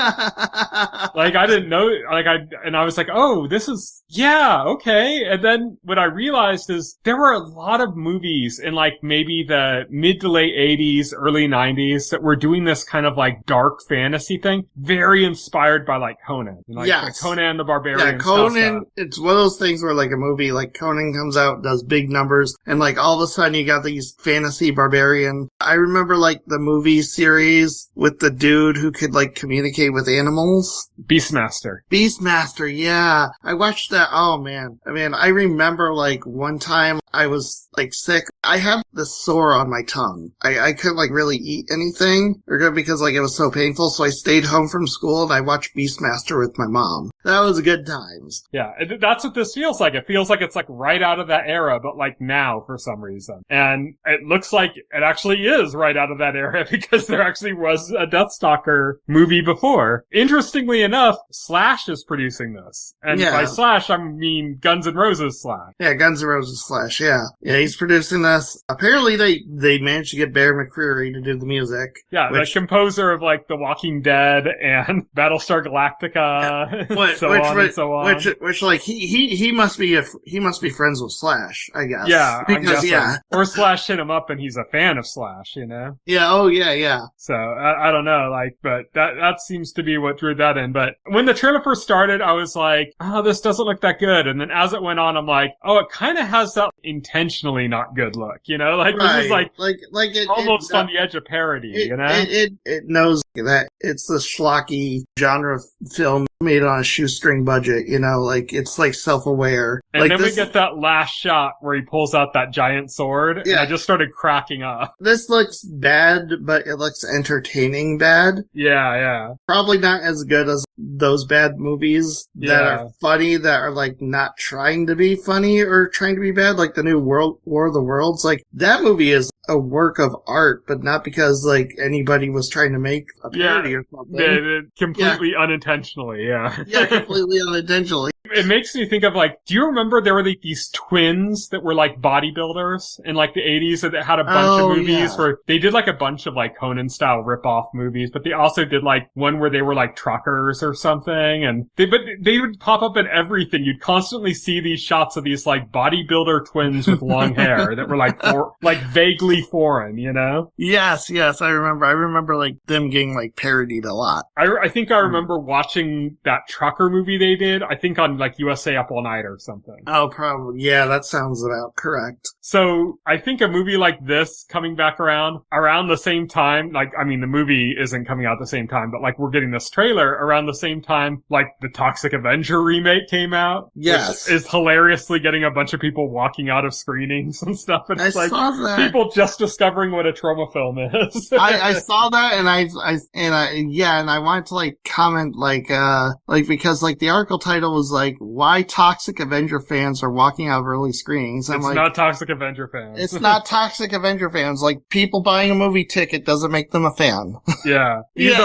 Speaker 1: Like, I didn't know, and I was like, oh, this is, yeah, okay. And then what I realized is there were a lot of movies in like maybe the mid to late 80s, early 90s that were doing this kind of like dark fantasy thing, very inspired by like Conan. Like,
Speaker 2: yes.
Speaker 1: Like Conan the Barbarian.
Speaker 2: Yeah, Conan, it's one of those things where like a movie like Conan comes out, does big numbers, and like all of a sudden you got these fantasy barbarian. I remember like the movie series with the dude who could like communicate with animals. Beastmaster, yeah. I watched that. Oh man. I mean, I remember like one time I was like sick. I had this sore on my tongue. I couldn't like really eat anything because like it was so painful. So I stayed home from school and I watched Beastmaster with my mom. That was good times.
Speaker 1: Yeah. That's what this feels like. It feels like it's like right out of that era, but like now for some reason. And it looks like it actually is right out of that era because there actually was a Deathstalker movie before. Interestingly enough, Slash is producing this. And by Slash, I mean Guns N' Roses Slash.
Speaker 2: Yeah, Guns N' Roses Slash, yeah. Yeah, he's producing this. Apparently they managed to get Bear McCreary to do the music.
Speaker 1: Yeah, the composer of like The Walking Dead and Battlestar Galactica, so on.
Speaker 2: Which like he must be friends with Slash, I guess.
Speaker 1: Yeah, because or Slash hit him up and he's a fan of Slash, you know?
Speaker 2: Yeah, oh yeah.
Speaker 1: So I don't know, like, but that seems to be what drew that in. But when the trailer first started, I was like, oh, this doesn't look that good. And then as it went on, I'm like, oh, it kind of has that intentionally not good look, you know? Like, this is like it, almost on the edge of parody, you know?
Speaker 2: It knows that it's the schlocky genre film made on a shoestring budget, you know, like it's like self-aware.
Speaker 1: And
Speaker 2: like
Speaker 1: then we get that last shot where he pulls out that giant sword, and I just started cracking up.
Speaker 2: This looks bad, but it looks entertaining bad.
Speaker 1: Yeah.
Speaker 2: Probably not as good as those bad movies that are funny, that are like not trying to be funny or trying to be bad, like the new War of the Worlds. Like that movie is a work of art, but not because like anybody was trying to make a parody or something.
Speaker 1: Completely unintentionally,
Speaker 2: Yeah, completely unintentionally.
Speaker 1: It makes me think of like, do you remember there were like these twins that were like bodybuilders in like the 80s that had a bunch of movies where they did like a bunch of like Conan style rip-off movies, but they also did like one where they were like truckers or something, and they would pop up in everything. You'd constantly see these shots of these like bodybuilder twins with long hair that were like vaguely foreign, you know?
Speaker 2: Yes, I remember. I remember like them getting like parodied a lot.
Speaker 1: I think I remember watching that trucker movie they did, I think on like USA Up All Night or something.
Speaker 2: Oh, probably. Yeah, that sounds about correct.
Speaker 1: So I think a movie like this coming back around the same time, like, I mean, the movie isn't coming out at the same time, but like we're getting this trailer around the same time, like the Toxic Avenger remake came out.
Speaker 2: Yes.
Speaker 1: Which is hilariously getting a bunch of people walking out of screenings and stuff. And it's
Speaker 2: I saw that.
Speaker 1: People just discovering what a trauma film is.
Speaker 2: I saw that and I wanted to like comment like because like the article title was like, like, why Toxic Avenger fans are walking out of early screenings.
Speaker 1: It's like, not Toxic Avenger fans.
Speaker 2: It's not Toxic Avenger fans. Like, people buying a movie ticket doesn't make them a fan.
Speaker 1: Yeah. These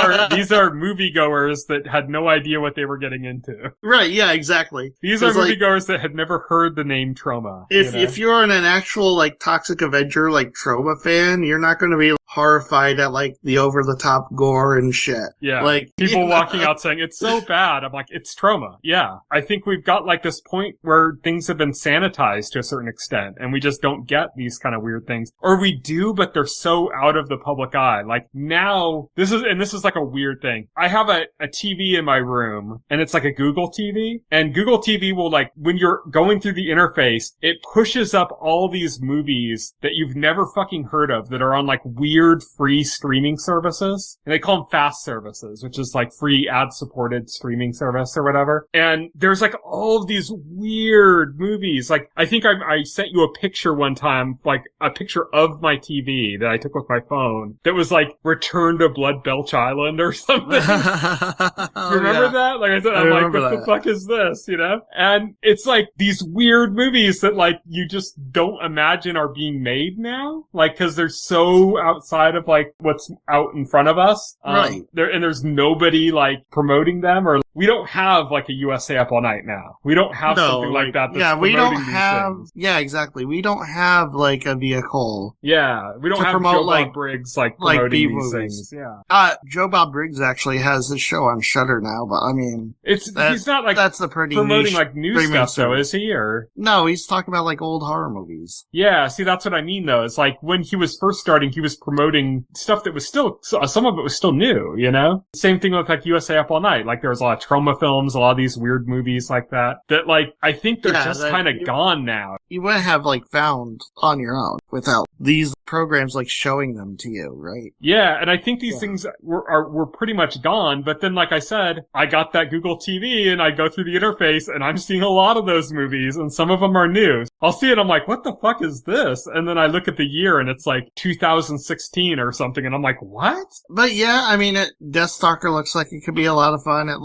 Speaker 1: are moviegoers that had no idea what they were getting into.
Speaker 2: Right, yeah, exactly.
Speaker 1: These are moviegoers that had never heard the name Trauma.
Speaker 2: If you're an actual, like, Toxic Avenger, like, Trauma fan, you're not going to be horrified at, like, the over-the-top gore and shit.
Speaker 1: Yeah.
Speaker 2: Like,
Speaker 1: people walking out saying, it's so bad. I'm like, it's Trauma. Yeah. I think we've got, like, this point where things have been sanitized to a certain extent, and we just don't get these kind of weird things. Or we do, but they're so out of the public eye. Like, now, this is like a weird thing. I have a TV in my room, and it's like a Google TV, and Google TV will, like, when you're going through the interface, it pushes up all these movies that you've never fucking heard of that are on, like, weird free streaming services. And they call them fast services, which is like free ad-supported streaming service or whatever. And there's like all of these weird movies. Like, I think I sent you a picture one time, like a picture of my TV that I took with my phone that was like Return to Blood Belch Island or something. You remember that? Like I said, I'm like, what the fuck is this? You know? And it's like these weird movies that like you just don't imagine are being made now. Like, cause they're so outside of like what's out in front of us.
Speaker 2: Right.
Speaker 1: There's nobody like promoting them, or we don't have like a USA Up All Night now. We don't have something like that. That's
Speaker 2: we don't
Speaker 1: have.
Speaker 2: Yeah, exactly. We don't have like a vehicle.
Speaker 1: Yeah, we don't have
Speaker 2: promote,
Speaker 1: Joe Bob Briggs like promoting these things. Yeah.
Speaker 2: Joe Bob Briggs actually has his show on Shudder now, but I mean,
Speaker 1: he's not like
Speaker 2: that's a pretty
Speaker 1: promoting like new stuff though, is he? Or
Speaker 2: no, he's talking about like old horror movies.
Speaker 1: Yeah, see, that's what I mean though. It's like when he was first starting, he was promoting stuff that was still, some of it was still new, you know? Same thing with like USA Up All Night. Like there was a lot of Trauma films, a lot of these weird movies like that like, I think they're just kind of gone now.
Speaker 2: You wouldn't have like found on your own without these programs like showing them to you, right?
Speaker 1: Yeah, and I think these things were pretty much gone, but then like I said, I got that Google TV and I go through the interface and I'm seeing a lot of those movies and some of them are new. I'll see it, I'm like, what the fuck is this? And then I look at the year and it's like 2016 or something and I'm like, what?
Speaker 2: But yeah, I mean, Deathstalker looks like it could be a lot of fun. It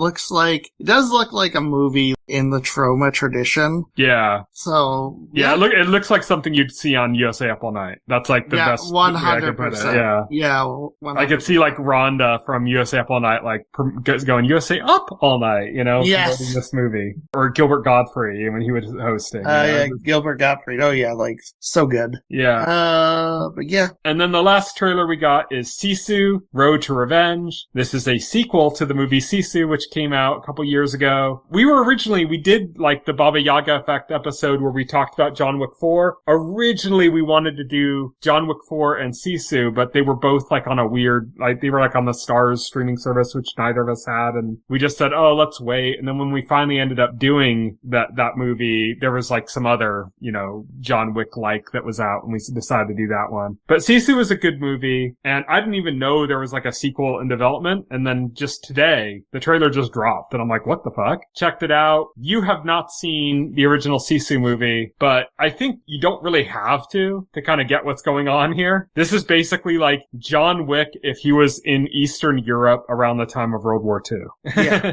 Speaker 2: does look like a movie in the Trauma tradition.
Speaker 1: Yeah.
Speaker 2: So
Speaker 1: yeah, it looks like something you'd see on USA Up All Night. That's like the best
Speaker 2: 100%. Yeah. 100%.
Speaker 1: I could see like Rhonda from USA Up All Night like going USA Up All Night, you know, promoting this movie, or Gilbert Gottfried when he was hosting.
Speaker 2: Yeah, Gilbert Gottfried. Oh yeah, like so good.
Speaker 1: Yeah.
Speaker 2: But yeah.
Speaker 1: And then the last trailer we got is Sisu: Road to Revenge. This is a sequel to the movie Sisu, which came out a couple years ago. We did like the Baba Yaga Effect episode where we talked about John Wick 4. Originally, we wanted to do John Wick 4 and Sisu, but they were both like on a weird, like they were like on the Stars streaming service, which neither of us had. And we just said, oh, let's wait. And then when we finally ended up doing that movie, there was like some other, you know, John Wick like that was out, and we decided to do that one. But Sisu was a good movie, and I didn't even know there was like a sequel in development. And then just today, the trailer just dropped, and I'm like, what the fuck? Checked it out. You have not seen the original Sisu movie, but I think you don't really have to kind of get what's going on here. This is basically like John Wick if he was in Eastern Europe around the time of World War II.
Speaker 2: Yeah,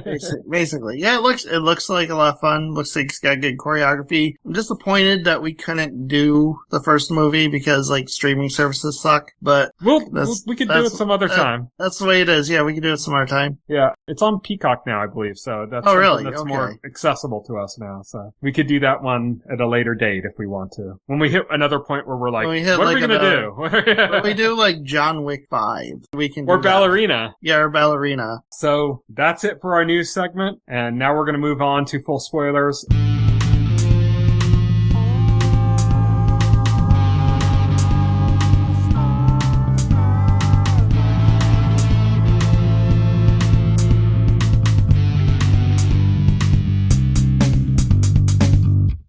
Speaker 2: basically. Yeah, it looks like a lot of fun. Looks like it's got good choreography. I'm disappointed that we couldn't do the first movie because like streaming services suck, but
Speaker 1: we could do it some other time.
Speaker 2: That's the way it is. Yeah, we can do it some other time.
Speaker 1: Yeah, it's on Peacock now, I believe. So that's that's more accessible to us now. So we could do that one at a later date if we want to. When we hit another point where we're like, what are we going to do?
Speaker 2: When we do like John Wick 5, we can do
Speaker 1: or Ballerina.
Speaker 2: Yeah, or Ballerina.
Speaker 1: So that's it for our news segment. And now we're going to move on to full spoilers.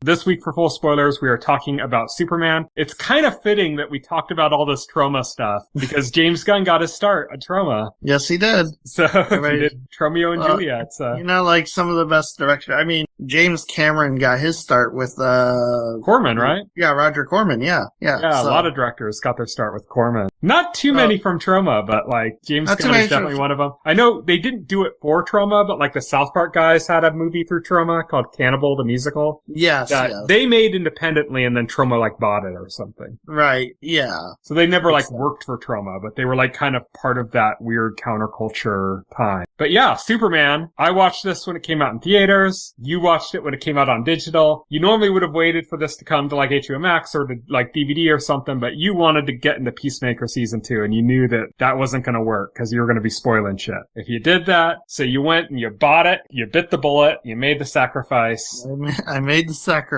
Speaker 1: This week for full spoilers, we are talking about Superman. It's kind of fitting that we talked about all this Troma stuff because James Gunn got his start at Troma.
Speaker 2: Yes, he did.
Speaker 1: So he did Tromeo and Juliet. So.
Speaker 2: Like some of the best direction. I mean, James Cameron got his start with
Speaker 1: Corman, right?
Speaker 2: Yeah, Roger Corman. Yeah.
Speaker 1: A lot of directors got their start with Corman. Not too many from Troma, but like James Gunn is definitely one of them. I know they didn't do it for Troma, but like the South Park guys had a movie through Troma called Cannibal the Musical.
Speaker 2: Yes.
Speaker 1: They made independently and then Troma like bought it or something.
Speaker 2: Right, yeah.
Speaker 1: So they never like worked for Troma, but they were like kind of part of that weird counterculture time. But yeah, Superman. I watched this when it came out in theaters. You watched it when it came out on digital. You normally would have waited for this to come to like HBO Max or to like DVD or something, but you wanted to get into Peacemaker season 2 and you knew that wasn't going to work because you were going to be spoiling shit. If you did that, so you went and you bought it, you bit the bullet, you made the sacrifice.
Speaker 2: I made the sacrifice.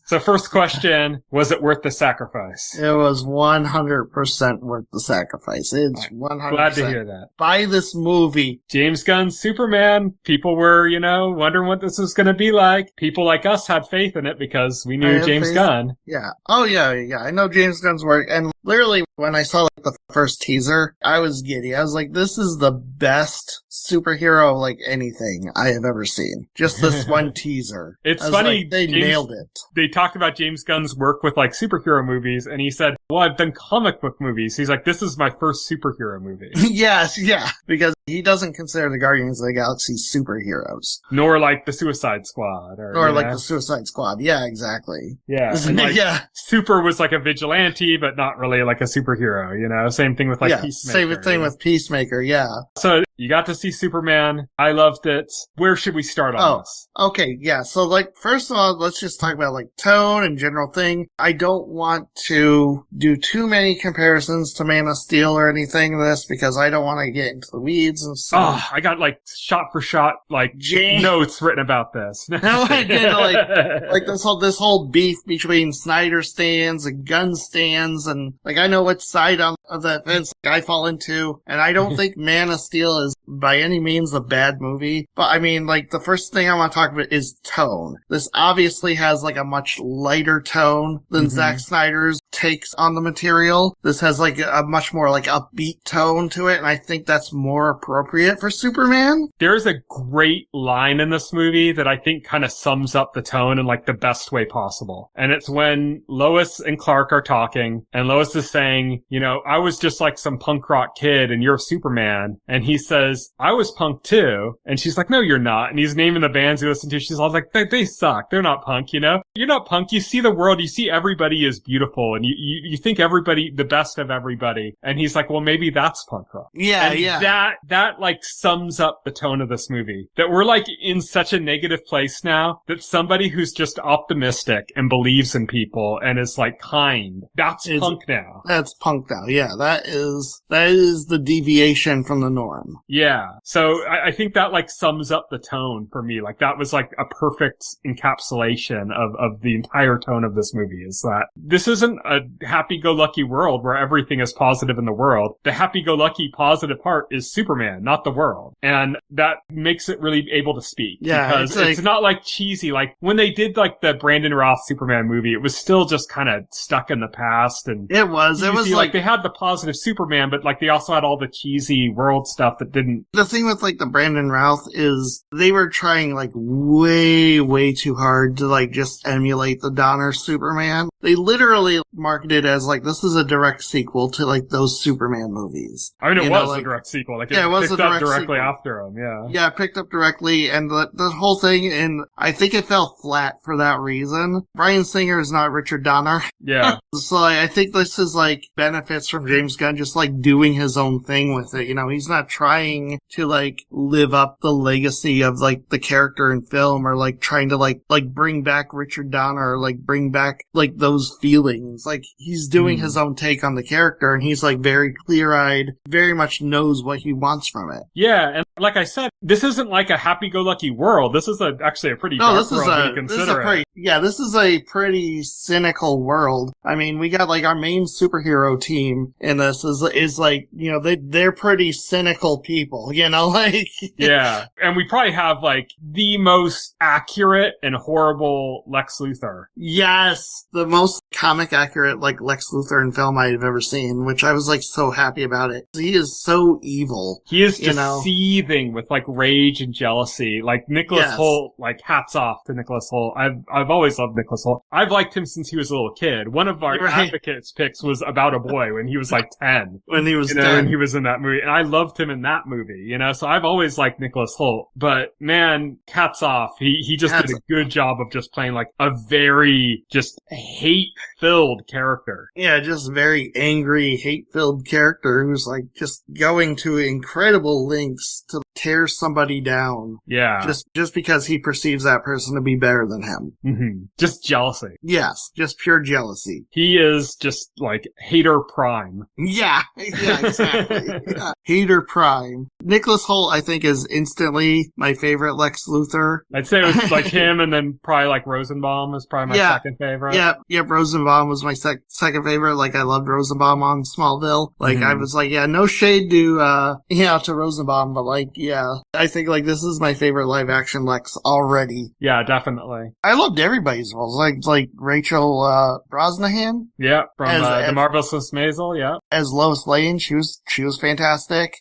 Speaker 1: So first question, was it worth the sacrifice?
Speaker 2: It was 100% worth the sacrifice. It's 100%.
Speaker 1: Glad to hear that.
Speaker 2: Buy this movie.
Speaker 1: James Gunn's Superman. People were, wondering what this was going to be like. People like us had faith in it because we knew James Gunn.
Speaker 2: Yeah. Oh, yeah. I know James Gunn's work. And literally, when I saw like the first teaser, I was giddy. I was like, this is the best superhero, like anything I have ever seen. Just this one teaser.
Speaker 1: It's funny.
Speaker 2: Like, they nailed it.
Speaker 1: They talked about James Gunn's work with like superhero movies, and he said, well, I've done comic book movies. He's like, this is my first superhero movie.
Speaker 2: Yes, yeah. Because he doesn't consider the Guardians of the Galaxy superheroes.
Speaker 1: Nor like the Suicide Squad.
Speaker 2: Or like the Suicide Squad. Yeah, exactly.
Speaker 1: Yeah. And, like,
Speaker 2: yeah.
Speaker 1: Super was like a vigilante, but not really like a superhero, Same thing with like Peacemaker.
Speaker 2: Same thing with Peacemaker, yeah.
Speaker 1: So you got to see Superman. I loved it. Where should we start on this?
Speaker 2: Okay, yeah. So like, first of all, let's just talk about like tone and general thing. I don't want to do too many comparisons to Man of Steel or anything of this because I don't want to get into the weeds and stuff.
Speaker 1: Oh, I got like shot for shot like notes written about this.
Speaker 2: No, I did like this whole beef between Snyder stans and Gunn stans, and like I know which side of the fence I fall into, and I don't think Man of Steel is by any means a bad movie. But I mean, like the first thing I want to talk about is tone. This obviously has like a much lighter tone than Zack Snyder's takes on the material. This has like a much more like upbeat tone to it, and I think that's more appropriate for Superman.
Speaker 1: There's a great line in this movie that I think kind of sums up the tone in like the best way possible. And it's when Lois and Clark are talking, and Lois is saying, I was just like some punk rock kid and you're Superman. And he says, I was punk too. And she's like, no, you're not. And he's naming the bands he listened to. She's all like, they suck. They're not punk, You're not punk. You see the world. You see everybody is beautiful. And you think everybody, the best of everybody. And he's like, well, maybe that's punk rock.
Speaker 2: Yeah,
Speaker 1: and
Speaker 2: yeah.
Speaker 1: That like sums up the tone of this movie. That we're like in such a negative place now that somebody who's just optimistic and believes in people and is like kind, that's punk now.
Speaker 2: That's punk now. Yeah, that is the deviation from the norm.
Speaker 1: Yeah. So I think that like sums up the tone for me. Like that was like a perfect encapsulation of the entire tone of this movie, is that this isn't a happy-go-lucky world where everything is positive in the world. The happy-go-lucky positive part is Superman, not the world. And that makes it really able to speak.
Speaker 2: Yeah.
Speaker 1: Because it's not like cheesy. Like when they did like the Brandon Routh Superman movie, it was still just kind of stuck in the past. And
Speaker 2: it was
Speaker 1: like they had the positive Superman, but like they also had all the cheesy world stuff that didn't.
Speaker 2: The thing with like the Brandon Routh is they were trying like way too hard to like just emulate the Donner Superman. They literally marketed as like, this is a direct sequel to like those Superman movies.
Speaker 1: I mean, it was a direct sequel. Like, it
Speaker 2: was
Speaker 1: picked up directly after him, yeah.
Speaker 2: Yeah, it picked up directly, and the whole thing, and I think it fell flat for that reason. Bryan Singer is not Richard Donner.
Speaker 1: Yeah.
Speaker 2: So I think this is like benefits from James Gunn just like doing his own thing with it. He's not trying to like live up the legacy of like the character in film, or like trying to like bring back Richard Donner, or like bring back like those feelings. Like he's doing his own take on the character, and he's like very clear-eyed, very much knows what he wants from it.
Speaker 1: Yeah, and like I said, this isn't like a happy-go-lucky world. This is actually a pretty dark world when you consider it.
Speaker 2: this is a pretty cynical world. I mean, we got like our main superhero team in this is like, you know, they're pretty cynical people, you know, like.
Speaker 1: Yeah. And we probably have like the most accurate and horrible Lex Luthor.
Speaker 2: Yes. The most comic accurate like Lex Luthor in film I've ever seen, which I was like so happy about it. He is so evil.
Speaker 1: He is just seething with like rage and jealousy. Like Nicholas Hoult, like hats off to Nicholas Hoult. I've always loved Nicholas Hoult. I've liked him since he was a little kid. One of our Advocates picks was About a Boy when he was like 10.
Speaker 2: When he was 10.
Speaker 1: When he was in that movie. And I loved him in that movie, you know? So I've always liked Nicholas Hoult. But man, hats off. He just did a good job of just playing like a very just hate-filled character.
Speaker 2: Yeah, just very angry, hate-filled character who's like just going to incredible lengths to tear somebody down.
Speaker 1: Yeah.
Speaker 2: Just because he perceives that person to be better than him.
Speaker 1: Mm-hmm. Just jealousy.
Speaker 2: Yes, just pure jealousy.
Speaker 1: He is just like hater prime.
Speaker 2: Yeah, exactly. Yeah. Hater prime. Nicholas Hoult, I think, is instantly my favorite Lex Luthor.
Speaker 1: I'd say it was like him and then probably like Rosenbaum is probably my second favorite.
Speaker 2: Yeah, Rosenbaum was my second favorite. Like, I loved Rosenbaum on Smallville. Like, I was like, no shade to Rosenbaum, but like, yeah, I think like this is my favorite live action Lex already.
Speaker 1: Yeah, definitely.
Speaker 2: I loved everybody's roles, like Rachel Brosnahan.
Speaker 1: Yeah, from The Marvelous Miss Maisel. Yeah,
Speaker 2: as Lois Lane, she was fantastic.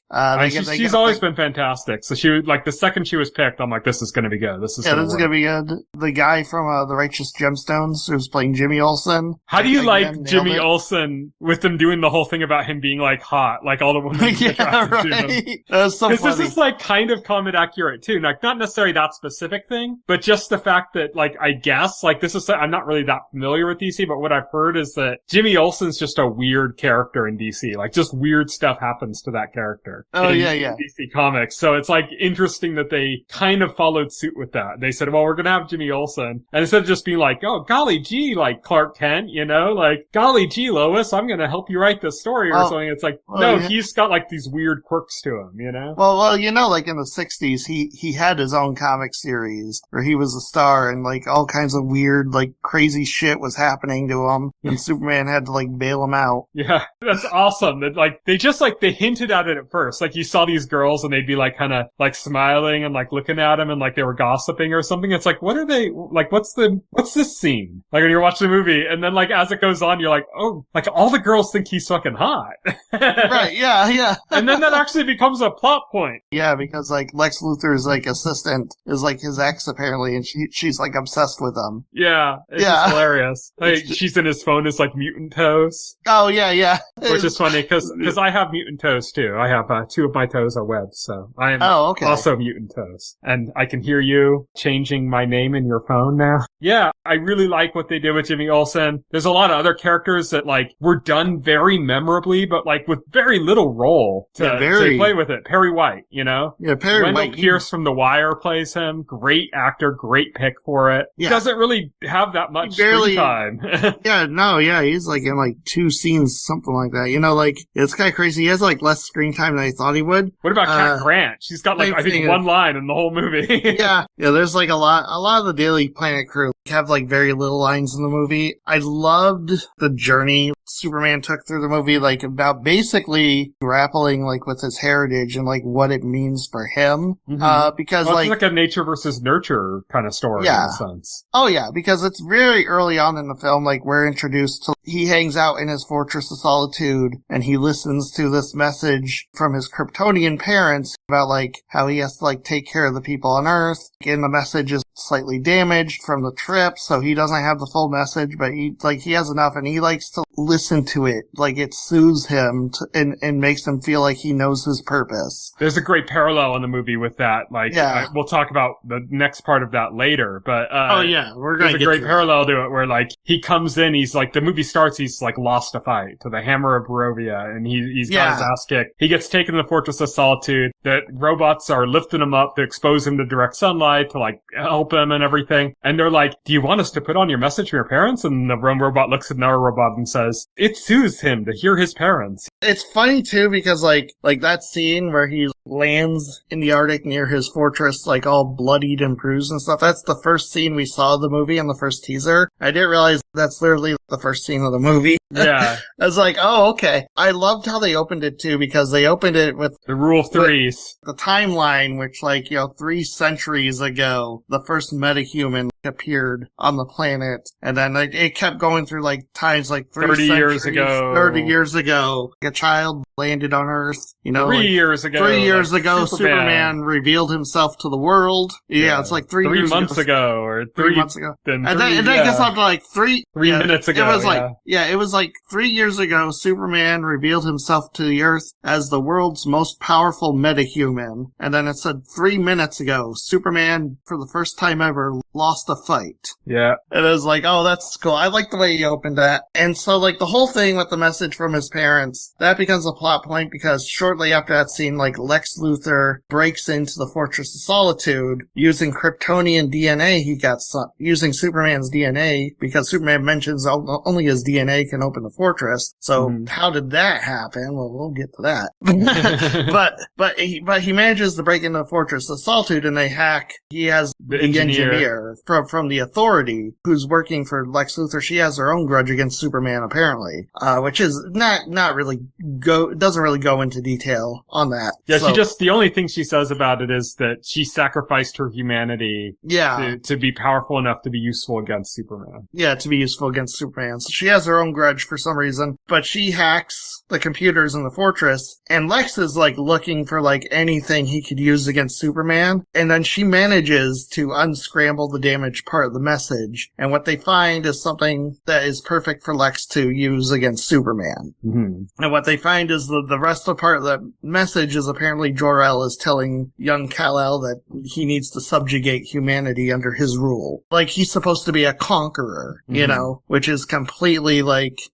Speaker 1: She's always been fantastic. So she like the second she was picked, I'm like, this is going to be good. This is
Speaker 2: gonna be good. The guy from The Righteous Gemstones who's playing Jimmy Olsen.
Speaker 1: How do you like Jimmy Olsen with them doing the whole thing about him being like hot, like all the women attracted to him?
Speaker 2: That's so funny.
Speaker 1: This is like kind of comic accurate too. Like not necessarily that specific thing, but just the fact that like I guess like this is I'm not really that familiar with DC, but what I've heard is that Jimmy Olsen's just a weird character in DC. Like just weird stuff happens to that character.
Speaker 2: Oh
Speaker 1: in
Speaker 2: DC
Speaker 1: Comics. So it's like interesting that they kind of followed suit with that. They said, well, we're gonna have Jimmy Olsen, and instead of just being like, oh golly gee, like Clark Kent, you know, like golly gee Lois, I'm gonna help you write this story or something. It's like he's got like these weird quirks to him, you know.
Speaker 2: Well, you know, like in the 60s, he had his own comic series where he was a star and like all kinds of weird, like crazy shit was happening to him and Superman had to like bail him out.
Speaker 1: Yeah, that's awesome. That like, they hinted at it at first. Like you saw these girls and they'd be like kind of like smiling and like looking at him and like they were gossiping or something. It's like, what are they, like what's this scene? Like when you're watching the movie and then like as it goes on, you're like, oh, like all the girls think he's fucking hot.
Speaker 2: Right, yeah.
Speaker 1: And then that actually becomes a plot point.
Speaker 2: Yeah, because like Lex Luthor's like assistant is like his ex apparently, and she's like obsessed with him.
Speaker 1: Yeah, it's just hilarious. Like she's in his phone as like mutant toes.
Speaker 2: Oh yeah.
Speaker 1: Which is funny because I have mutant toes too. I have 2 of my toes are webbed, so I am also mutant toes, and I can hear you changing my name in your phone now. Yeah, I really like what they did with Jimmy Olsen. There's a lot of other characters that like were done very memorably, but like with very little role to play with it. Perry White, you know?
Speaker 2: Yeah, Perry White.
Speaker 1: Pierce from The Wire plays him. Great actor, great pick for it. Yeah. Doesn't really have that much screen time.
Speaker 2: He's like in like 2 scenes, something like that. You know, like it's kind of crazy. He has like less screen time than I thought he would.
Speaker 1: What about Cat Grant? She's got like I think 1 line in the whole movie.
Speaker 2: Yeah. There's like a lot of the Daily Planet crew have like very little lines in the movie. I loved the journey Superman took through the movie, like about basically grappling like with his heritage and like what it means for him. Because
Speaker 1: it's like a nature versus nurture kind of story in a sense.
Speaker 2: Oh yeah, because it's very early on in the film, like we're introduced to, he hangs out in his Fortress of Solitude and he listens to this message from his Kryptonian parents about like how he has to like take care of the people on Earth. And the message is slightly damaged from the trip, so he doesn't have the full message, but he has enough and he likes to listen to it. Like it soothes him and makes him feel like he knows his purpose.
Speaker 1: There's a great parallel in the movie with that. Like, we'll talk about the next part of that later, but,
Speaker 2: we're gonna
Speaker 1: there's a great parallel to it where like he comes in, he's like, the movie starts, he's like lost a fight to the Hammer of Barovia and he's got his ass kicked. He gets taken to the Fortress of Solitude. The robots are lifting him up to expose him to direct sunlight to like help him and everything. And they're like, do you want us to put on your message for your parents? And the robot looks at another robot and says, it soothes him to hear his parents.
Speaker 2: It's funny too because like that scene where he lands in the Arctic near his fortress, like all bloodied and bruised and stuff. That's the first scene we saw of the movie in the first teaser. I didn't realize that's literally the first scene of the movie.
Speaker 1: Yeah.
Speaker 2: I was like, oh, okay. I loved how they opened it too because they opened it with
Speaker 1: the Rule of Threes.
Speaker 2: The timeline, which 3 centuries ago, the first metahuman appeared on the planet. And then it kept going through times
Speaker 1: 30 years ago.
Speaker 2: 30 years ago. A child landed on Earth.
Speaker 1: 3 years ago.
Speaker 2: 3 years ago, Superman revealed himself to the world. Yeah, it's 3 years ago.
Speaker 1: 3 months ago. Or 3 months ago. Then it
Speaker 2: gets up to 3
Speaker 1: minutes ago.
Speaker 2: It was it was 3 years ago, Superman revealed himself to the Earth as the world's most powerful metahuman. And then it said 3 minutes ago, Superman, for the first time ever, lost a fight.
Speaker 1: Yeah.
Speaker 2: And it was oh, that's cool. I like the way he opened that. And so, the whole thing with the message from his parents, that becomes a plot point because shortly after that scene, Lex Luthor breaks into the Fortress of Solitude using Kryptonian DNA he got using Superman's DNA because Superman mentions only his DNA can open the fortress. So how did that happen? Well, we'll get to that. but he manages to break into the Fortress of Solitude and they hack. He has the engineer from the Authority who's working for Lex Luthor. She has her own grudge against Superman apparently, which is not really doesn't really go into detail on that.
Speaker 1: Yeah, so, the only thing she says about it is that she sacrificed her humanity to be powerful enough to be useful against Superman.
Speaker 2: Yeah, to be useful against Superman. So she has her own grudge for some reason, but she hacks the computers in the fortress and Lex is looking for anything he could use against Superman. And then she manages to unscramble the damaged part of the message. And what they find is something that is perfect for Lex to use against Superman.
Speaker 1: Mm-hmm.
Speaker 2: And what they find is the rest of the part of the message is apparently Jor-El is telling young Kal-El that he needs to subjugate humanity under his rule. He's supposed to be a conqueror, which is completely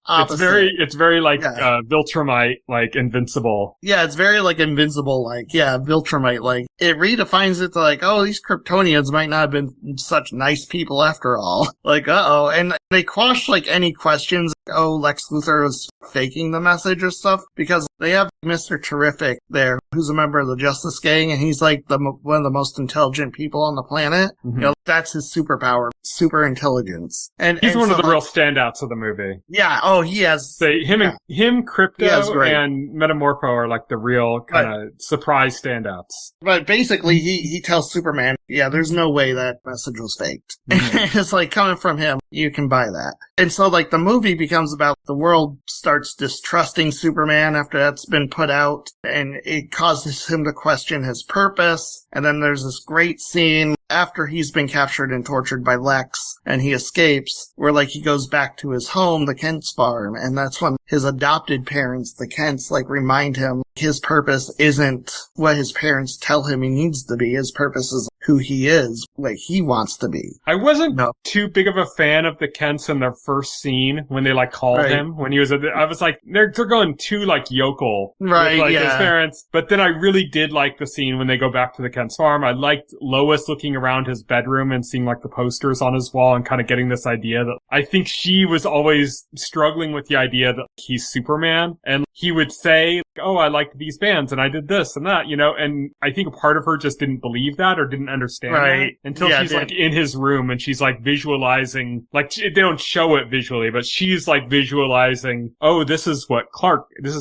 Speaker 2: opposite.
Speaker 1: It's very Viltrumite, invincible.
Speaker 2: Yeah, it's very invincible, Viltrumite, it redefines it to oh, these Kryptonians might not have been such nice people after all. Uh-oh. And they quash any questions. Oh, Lex Luthor was faking the message or stuff because they have Mr. Terrific there, who's a member of the Justice Gang, and he's one of the most intelligent people on the planet.
Speaker 1: Mm-hmm.
Speaker 2: That's his superpower, super intelligence. And
Speaker 1: he's one of the real standouts of the movie.
Speaker 2: Yeah. Oh, he has.
Speaker 1: Him, Crypto, and Metamorpho are the real kind of surprise standouts.
Speaker 2: But basically, he tells Superman, yeah, there's no way that message was faked. Mm-hmm. It's coming from him, you can buy that. And so the movie becomes about the world starts distrusting Superman after that's been put out, and it causes him to question his purpose. And then there's this great scene after he's been captured and tortured by Lex and he escapes, where he goes back to his home, the Kent's farm, and that's when his adopted parents, the Kents, remind him his purpose isn't what his parents tell him he needs to be. His purpose is who he is, what he wants to be.
Speaker 1: I wasn't too big of a fan of the Kents in their first scene when they called him when he was I was they're going too yokel with his parents. But then I really did like the scene when they go back to the Kent's farm. I liked Lois looking around his bedroom and seeing the posters on his wall and kind of getting this idea that I think she was always struggling with the idea that he's Superman, and he would say, oh, I like these bands and I did this and that, and I think a part of her just didn't believe that or didn't understand that until she's in his room and she's visualizing, they don't show it visually, but she's visualizing, oh, this is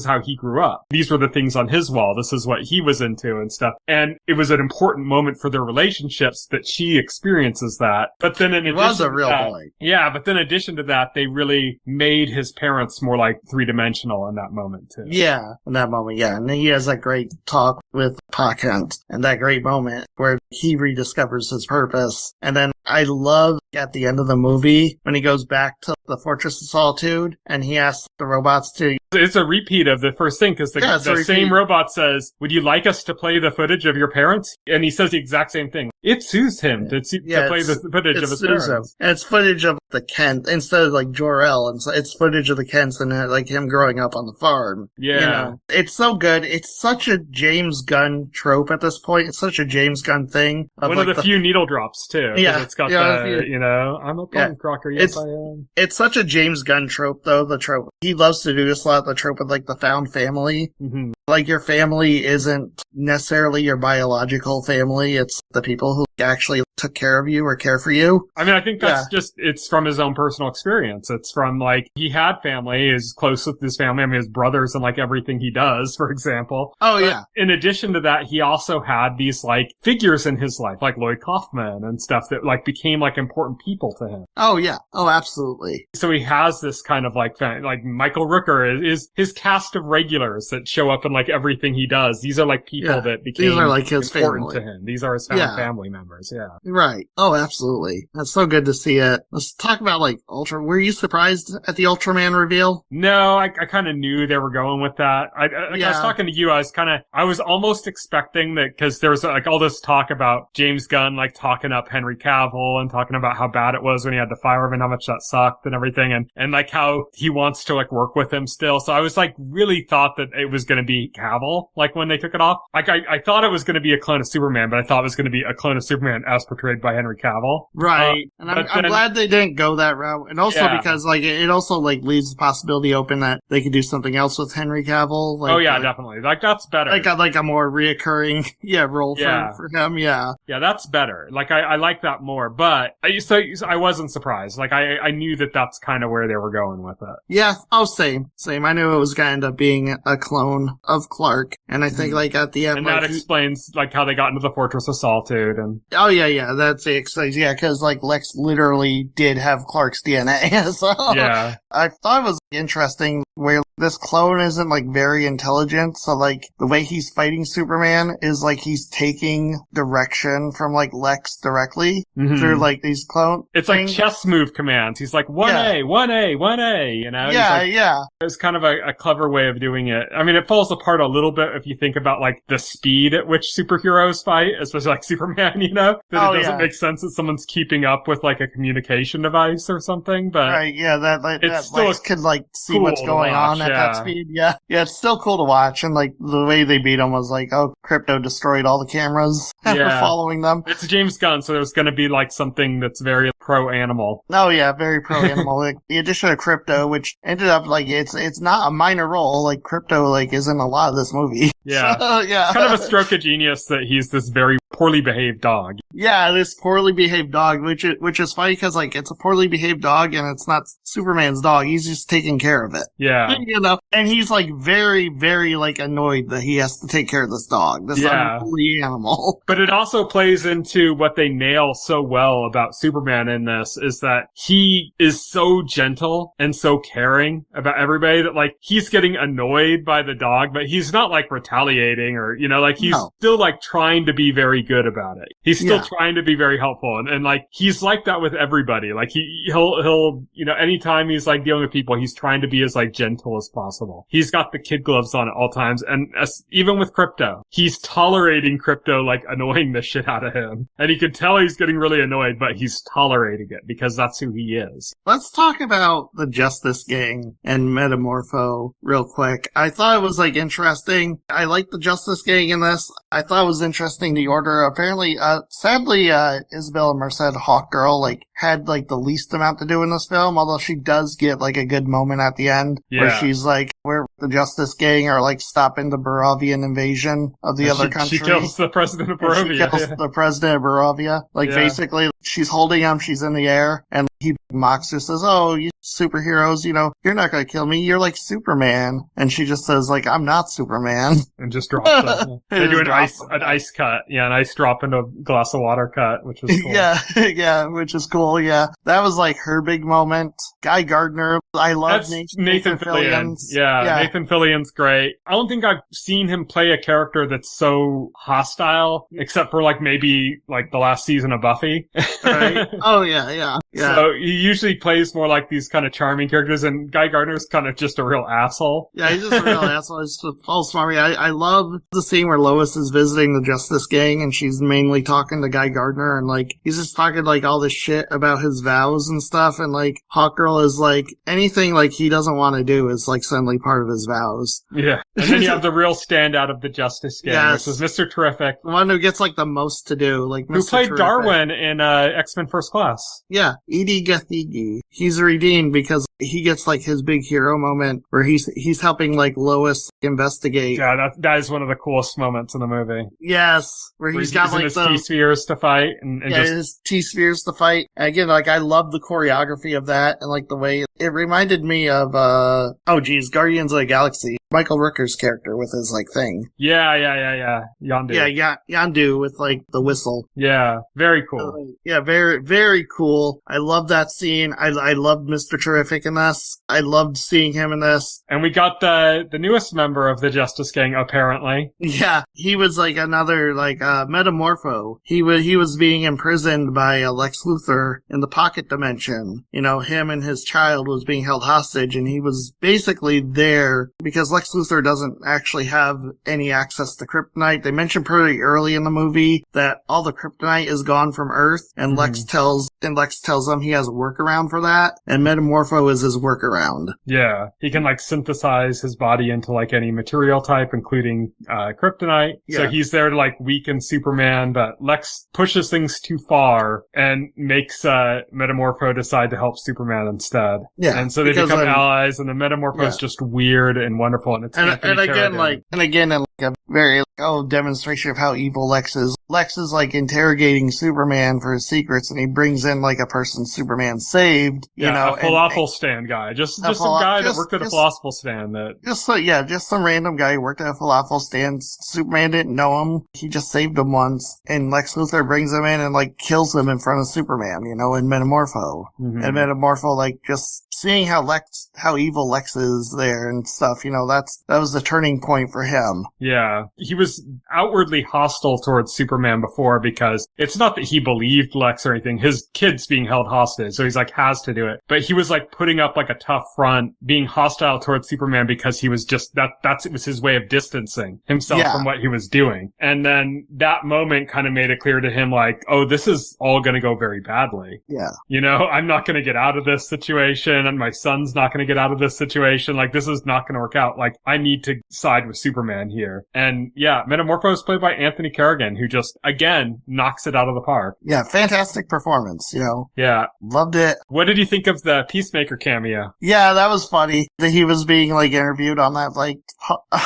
Speaker 1: how he grew up. These were the things on his wall. This is what he was into and stuff. And it was an important moment for their relationships that she experiences that. But then in addition to that, yeah, but then in addition to that, they really made his parents more three-dimensional in that moment too.
Speaker 2: Yeah, in that moment, yeah. And he has that great talk with Pa Kent and that great moment where he rediscovers his purpose. And then I love at the end of the movie when he goes back to the Fortress of Solitude and he asks the robots to...
Speaker 1: It's a repeat of the first thing because the same robot says, would you like us to play the footage of your parents? And he says the exact same thing. It soothes him to play the footage of his parents.
Speaker 2: And it's footage of the Kent instead of Jor-El. And so it's footage of the Kents and him growing up on the farm.
Speaker 1: Yeah.
Speaker 2: It's so good. It's such a James Gunn Gunn trope at this point. It's such a James Gunn thing.
Speaker 1: One of the few needle drops, too.
Speaker 2: Yeah.
Speaker 1: It's got I'm a punk rocker, yes I am.
Speaker 2: It's such a James Gunn trope, though, the trope. He loves to do this a lot, the trope of, like, the found family.
Speaker 1: Mm-hmm.
Speaker 2: Like, your family isn't necessarily your biological family. It's the people who actually took care of you or care for you.
Speaker 1: I mean, I think that's it's from his own personal experience. It's from, like, he had family, is close with his family. I mean, his brothers and, like, everything he does, for example.
Speaker 2: Oh, yeah.
Speaker 1: In addition to that, he also had these, like, figures in his life, like Lloyd Kaufman and stuff that, like, became, like, important people to him.
Speaker 2: Oh, yeah. Oh, absolutely.
Speaker 1: So he has this kind of, like Michael Rooker is his cast of regulars that show up in, like, everything he does. These are, like, people that became
Speaker 2: These are, like, his
Speaker 1: important
Speaker 2: family.
Speaker 1: to him. These are his family members, yeah.
Speaker 2: Right. Oh, absolutely. That's so good to see it. Let's talk about, like, Ultra. Were you surprised at the Ultraman reveal?
Speaker 1: No, I kind of knew they were going with that. I was talking to you, I was almost expecting that, because there was, like, all this talk about James Gunn, like, talking up Henry Cavill and talking about how bad it was when he had to fire him and how much that sucked and everything, and like, how he wants to, like, work with him still. So I was, like, really thought that it was going to be Cavill, like, when they took it off. Like, I thought it was going to be a clone of Superman, but I thought it was going to be a clone of Superman as portrayed by Henry Cavill.
Speaker 2: Right. And I'm glad they didn't go that route. And also because, like, it also, like, leaves the possibility open that they could do something else with Henry Cavill. Like,
Speaker 1: definitely. Like, that's better.
Speaker 2: Like a more reoccurring, role for him. Yeah.
Speaker 1: Yeah, that's better. Like, I like that more, but I wasn't surprised. Like, I knew that that's kind of where they were going with it.
Speaker 2: Yeah. Oh, same. I knew it was going to end up being a clone of Clark. And I think, like, at the end,
Speaker 1: and that explains, like, how they got into the Fortress of Solitude and...
Speaker 2: Oh, yeah. That's it. Yeah, because, like, Lex literally did have Clark's DNA. So
Speaker 1: yeah.
Speaker 2: I thought it was interesting where this clone isn't, like, very intelligent. So, like, the way he's fighting Superman is, like, he's taking direction from, like, Lex directly through, like, these clone
Speaker 1: It's
Speaker 2: things.
Speaker 1: like chess move commands. He's like, 1A, 1A, 1A, you know?
Speaker 2: Yeah.
Speaker 1: It's kind of a clever way of doing it. I mean, it falls apart a little bit if you think about, like, the speed at which superheroes fight, especially, like, Superman, you know? That it doesn't make sense that someone's keeping up with, like, a communication device or something, but...
Speaker 2: Right, yeah, that
Speaker 1: still
Speaker 2: Lex could, like, see
Speaker 1: cool
Speaker 2: what's going on at that speed. Yeah, it's still cool to watch, and, like, the way they beat him was like, oh, Crypto destroyed all the cameras after following them.
Speaker 1: It's James Gunn, so there's gonna be, like, something that's very pro-animal.
Speaker 2: Oh, yeah, very pro-animal. Like, the addition of Crypto, which ended up, like, it's not a minor role. Like, Crypto, like, is in a lot of this movie.
Speaker 1: Yeah.
Speaker 2: So, yeah.
Speaker 1: It's kind of a stroke of genius that he's this very poorly behaved dog.
Speaker 2: Yeah, this poorly behaved dog, which is funny because, like, it's a poorly behaved dog and it's not Superman's dog. He's just taking care of it.
Speaker 1: Yeah.
Speaker 2: You know, and he's, like, very, very, like, annoyed that he has to take care of this dog, this unruly animal.
Speaker 1: But it also plays into what they nail so well about Superman in this is that he is so gentle and so caring about everybody that, like, he's getting annoyed by the dog, but he's not, like, retaliating or, you know, like, he's still, like, trying to be very good about it. He's still trying to be very helpful. And like, he's like that with everybody. Like, he'll, you know, anytime he's, like, dealing with people, he's trying to be as, like, gentle as possible. He's got the kid gloves on at all times. And even with Crypto, he's tolerating Crypto, like, annoying the shit out of him. And he can tell he's getting really annoyed, but he's tolerating it because that's who he is.
Speaker 2: Let's talk about the Justice Gang and Metamorpho real quick. I thought it was, like, interesting. I like the Justice Gang in this. I thought it was interesting the order. Apparently, sadly, Isabella Merced Hawkgirl, like, had, like, the least amount to do in this film, although she does get, like, a good moment at the end where she's like, where the Justice Gang are, like, stopping the Barovian invasion of the other country.
Speaker 1: She kills the president of Barovia.
Speaker 2: She kills the president of Barovia. Like, basically, she's holding him, she's in the air, and he mocks her, says, oh, you superheroes, you know, you're not gonna kill me, you're like Superman. And she just says, like, I'm not Superman. And
Speaker 1: just drops it. They do an ice cut. Yeah, an ice drop into a glass of water cut, which was cool.
Speaker 2: yeah, which is cool, yeah. That was, like, her big moment. Guy Gardner, I love Nathan Fillion.
Speaker 1: Yeah, Nathan Fillion's great. I don't think I've seen him play a character that's so hostile, except for, like, maybe, like, the last season of Buffy.
Speaker 2: Right? Oh, yeah.
Speaker 1: So he usually plays more like these kind of charming characters, and Guy Gardner's kind of just a real asshole.
Speaker 2: Yeah, he's just a real asshole. He's just all smarmy. I love the scene where Lois is visiting the Justice Gang, and she's mainly talking to Guy Gardner, and like he's just talking like all this shit about his vows and stuff, and like Hawkgirl is like anything like he doesn't want to do is like suddenly part of his vows.
Speaker 1: Yeah, and then you have the real standout of the Justice Gang, which is Mr. Terrific,
Speaker 2: the one who gets like the most to do, like Mr.
Speaker 1: who played
Speaker 2: Terrific.
Speaker 1: Darwin in X-Men First Class.
Speaker 2: Yeah, Edie Gathegi. He's redeemed because he gets like his big hero moment where he's helping like Lois investigate.
Speaker 1: Yeah, that is one of the coolest moments in the movie.
Speaker 2: Yes, where he's got like
Speaker 1: his T-spheres to fight and
Speaker 2: his T-spheres to fight. And again, like I love the choreography of that and like the way it reminded me of Guardians of the Galaxy. Michael Rooker's character with his like thing.
Speaker 1: Yeah. Yondu.
Speaker 2: Yeah, Yondu with like the whistle.
Speaker 1: Yeah, very cool.
Speaker 2: Very, very cool. I love that scene. I loved Mr. Terrific in this. I loved seeing him in this.
Speaker 1: And we got the newest member of the Justice Gang, apparently.
Speaker 2: Yeah, he was like another like Metamorpho. He was being imprisoned by Lex Luthor in the pocket dimension. You know, him and his child was being held hostage, and he was basically there because Lex Luthor doesn't actually have any access to kryptonite. They mentioned pretty early in the movie that all the kryptonite is gone from Earth, and Lex tells him he has a workaround for that, and Metamorpho is his workaround.
Speaker 1: Yeah, he can like synthesize his body into like any material type, including kryptonite. Yeah. So he's there to like weaken Superman, but Lex pushes things too far and makes Metamorpho decide to help Superman instead. Yeah, and so they become allies, and the Metamorpho is just weird and wonderful. And again, a very demonstration of how evil Lex is. Lex is like interrogating Superman for his secrets, and he brings in like a person Superman saved. You know, a falafel stand guy, just some guy that worked at a falafel stand.
Speaker 2: Just some random guy who worked at a falafel stand. Superman didn't know him. He just saved him once, and Lex Luthor brings him in and like kills him in front of Superman. You know, in Metamorpho, and Metamorpho like just seeing how evil Lex is there and stuff. You know, that was the turning point for him.
Speaker 1: Yeah, he was outwardly hostile towards Superman before because it's not that he believed Lex or anything. His kid's being held hostage, so he's like has to do it. But he was like putting up like a tough front, being hostile towards Superman because he was just it was his way of distancing himself from what he was doing. And then that moment kind of made it clear to him like, oh, this is all going to go very badly.
Speaker 2: Yeah.
Speaker 1: You know, I'm not going to get out of this situation, and my son's not going to get out of this situation. Like, this is not going to work out. Like, I need to side with Superman here. And yeah, Metamorpho is played by Anthony Carrigan, who just, again, knocks it out of the park.
Speaker 2: Yeah, fantastic performance, you know.
Speaker 1: Yeah.
Speaker 2: Loved it.
Speaker 1: What did you think of the Peacemaker cameo?
Speaker 2: Yeah, that was funny. That he was being, like, interviewed on that, like,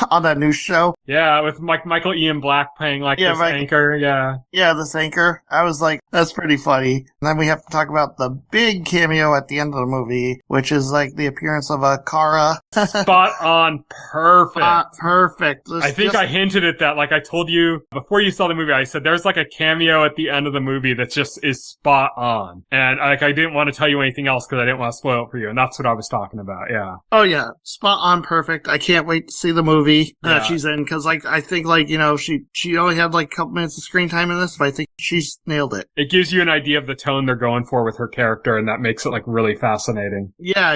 Speaker 2: on that news show.
Speaker 1: Yeah, with Michael Ian Black playing, like, this anchor, yeah.
Speaker 2: Yeah, this anchor. I was like, that's pretty funny. And then we have to talk about the big cameo at the end of the movie, which is, like, the appearance of Kara.
Speaker 1: Spot on. Perfect.
Speaker 2: Perfect.
Speaker 1: I think I hinted at that. Like, I told you before you saw the movie, I said there's, like, a cameo at the end of the movie that just is spot on. And, like, I didn't want to tell you anything else because I didn't want to spoil it for you. And that's what I was talking about, yeah.
Speaker 2: Oh, yeah. Spot on. Perfect. I can't wait to see the movie that she's in because, like, I think, like, you know, she only had, like, a couple minutes of screen time in this, but I think she's nailed it.
Speaker 1: It gives you an idea of the tone they're going for with her character, and that makes it, like, really fascinating.
Speaker 2: Yeah.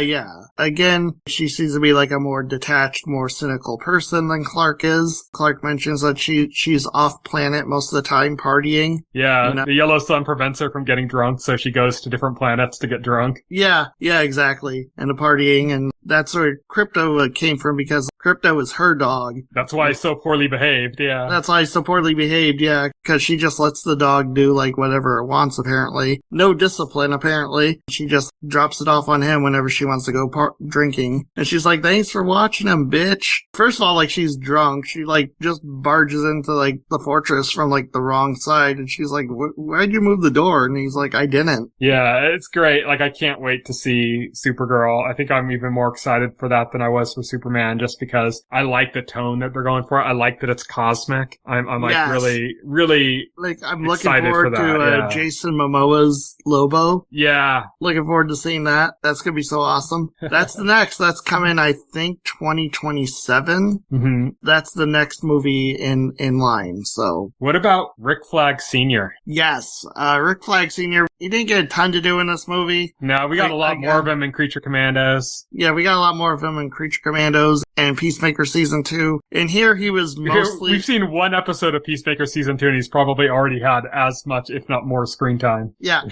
Speaker 2: Again, she seems to be, like, a more detached, more cynical person than Clark is. Clark mentions that she's off planet most of the time partying.
Speaker 1: Yeah, you know? The yellow sun prevents her from getting drunk, so she goes to different planets to get drunk.
Speaker 2: Yeah, exactly. And the partying, and that's where Crypto came from because Crypto is her dog.
Speaker 1: That's why he's so poorly behaved, yeah.
Speaker 2: That's why he's so poorly behaved, yeah, because she just lets the dog do, like, whatever it wants, apparently. No discipline, apparently. She just drops it off on him whenever she wants to go drinking. And she's like, thanks for watching him, bitch. First of all, like, she's drunk. She, like, just barges into, like, the fortress from, like, the wrong side. And she's like, why'd you move the door? And he's like, I didn't.
Speaker 1: Yeah, it's great. Like, I can't wait to see Supergirl. I think I'm even more excited for that than I was for Superman, just because because I like the tone that they're going for. I like that it's cosmic. I'm like really
Speaker 2: like I'm looking forward to Jason Momoa's Lobo.
Speaker 1: Yeah.
Speaker 2: Looking forward to seeing that. That's going to be so awesome. That's the next. That's coming, I think, 2027.
Speaker 1: Mm-hmm.
Speaker 2: That's the next movie in line. So,
Speaker 1: what about Rick Flag Sr.?
Speaker 2: Yes. Rick Flag Sr., he didn't get a ton to do in this movie.
Speaker 1: No, we got a lot more of him in Creature Commandos.
Speaker 2: Yeah, we got a lot more of him in Creature Commandos and Peacemaker Season 2. And here he was mostly...
Speaker 1: We've seen one episode of Peacemaker Season 2 and he's probably already had as much, if not more, screen time.
Speaker 2: Yeah.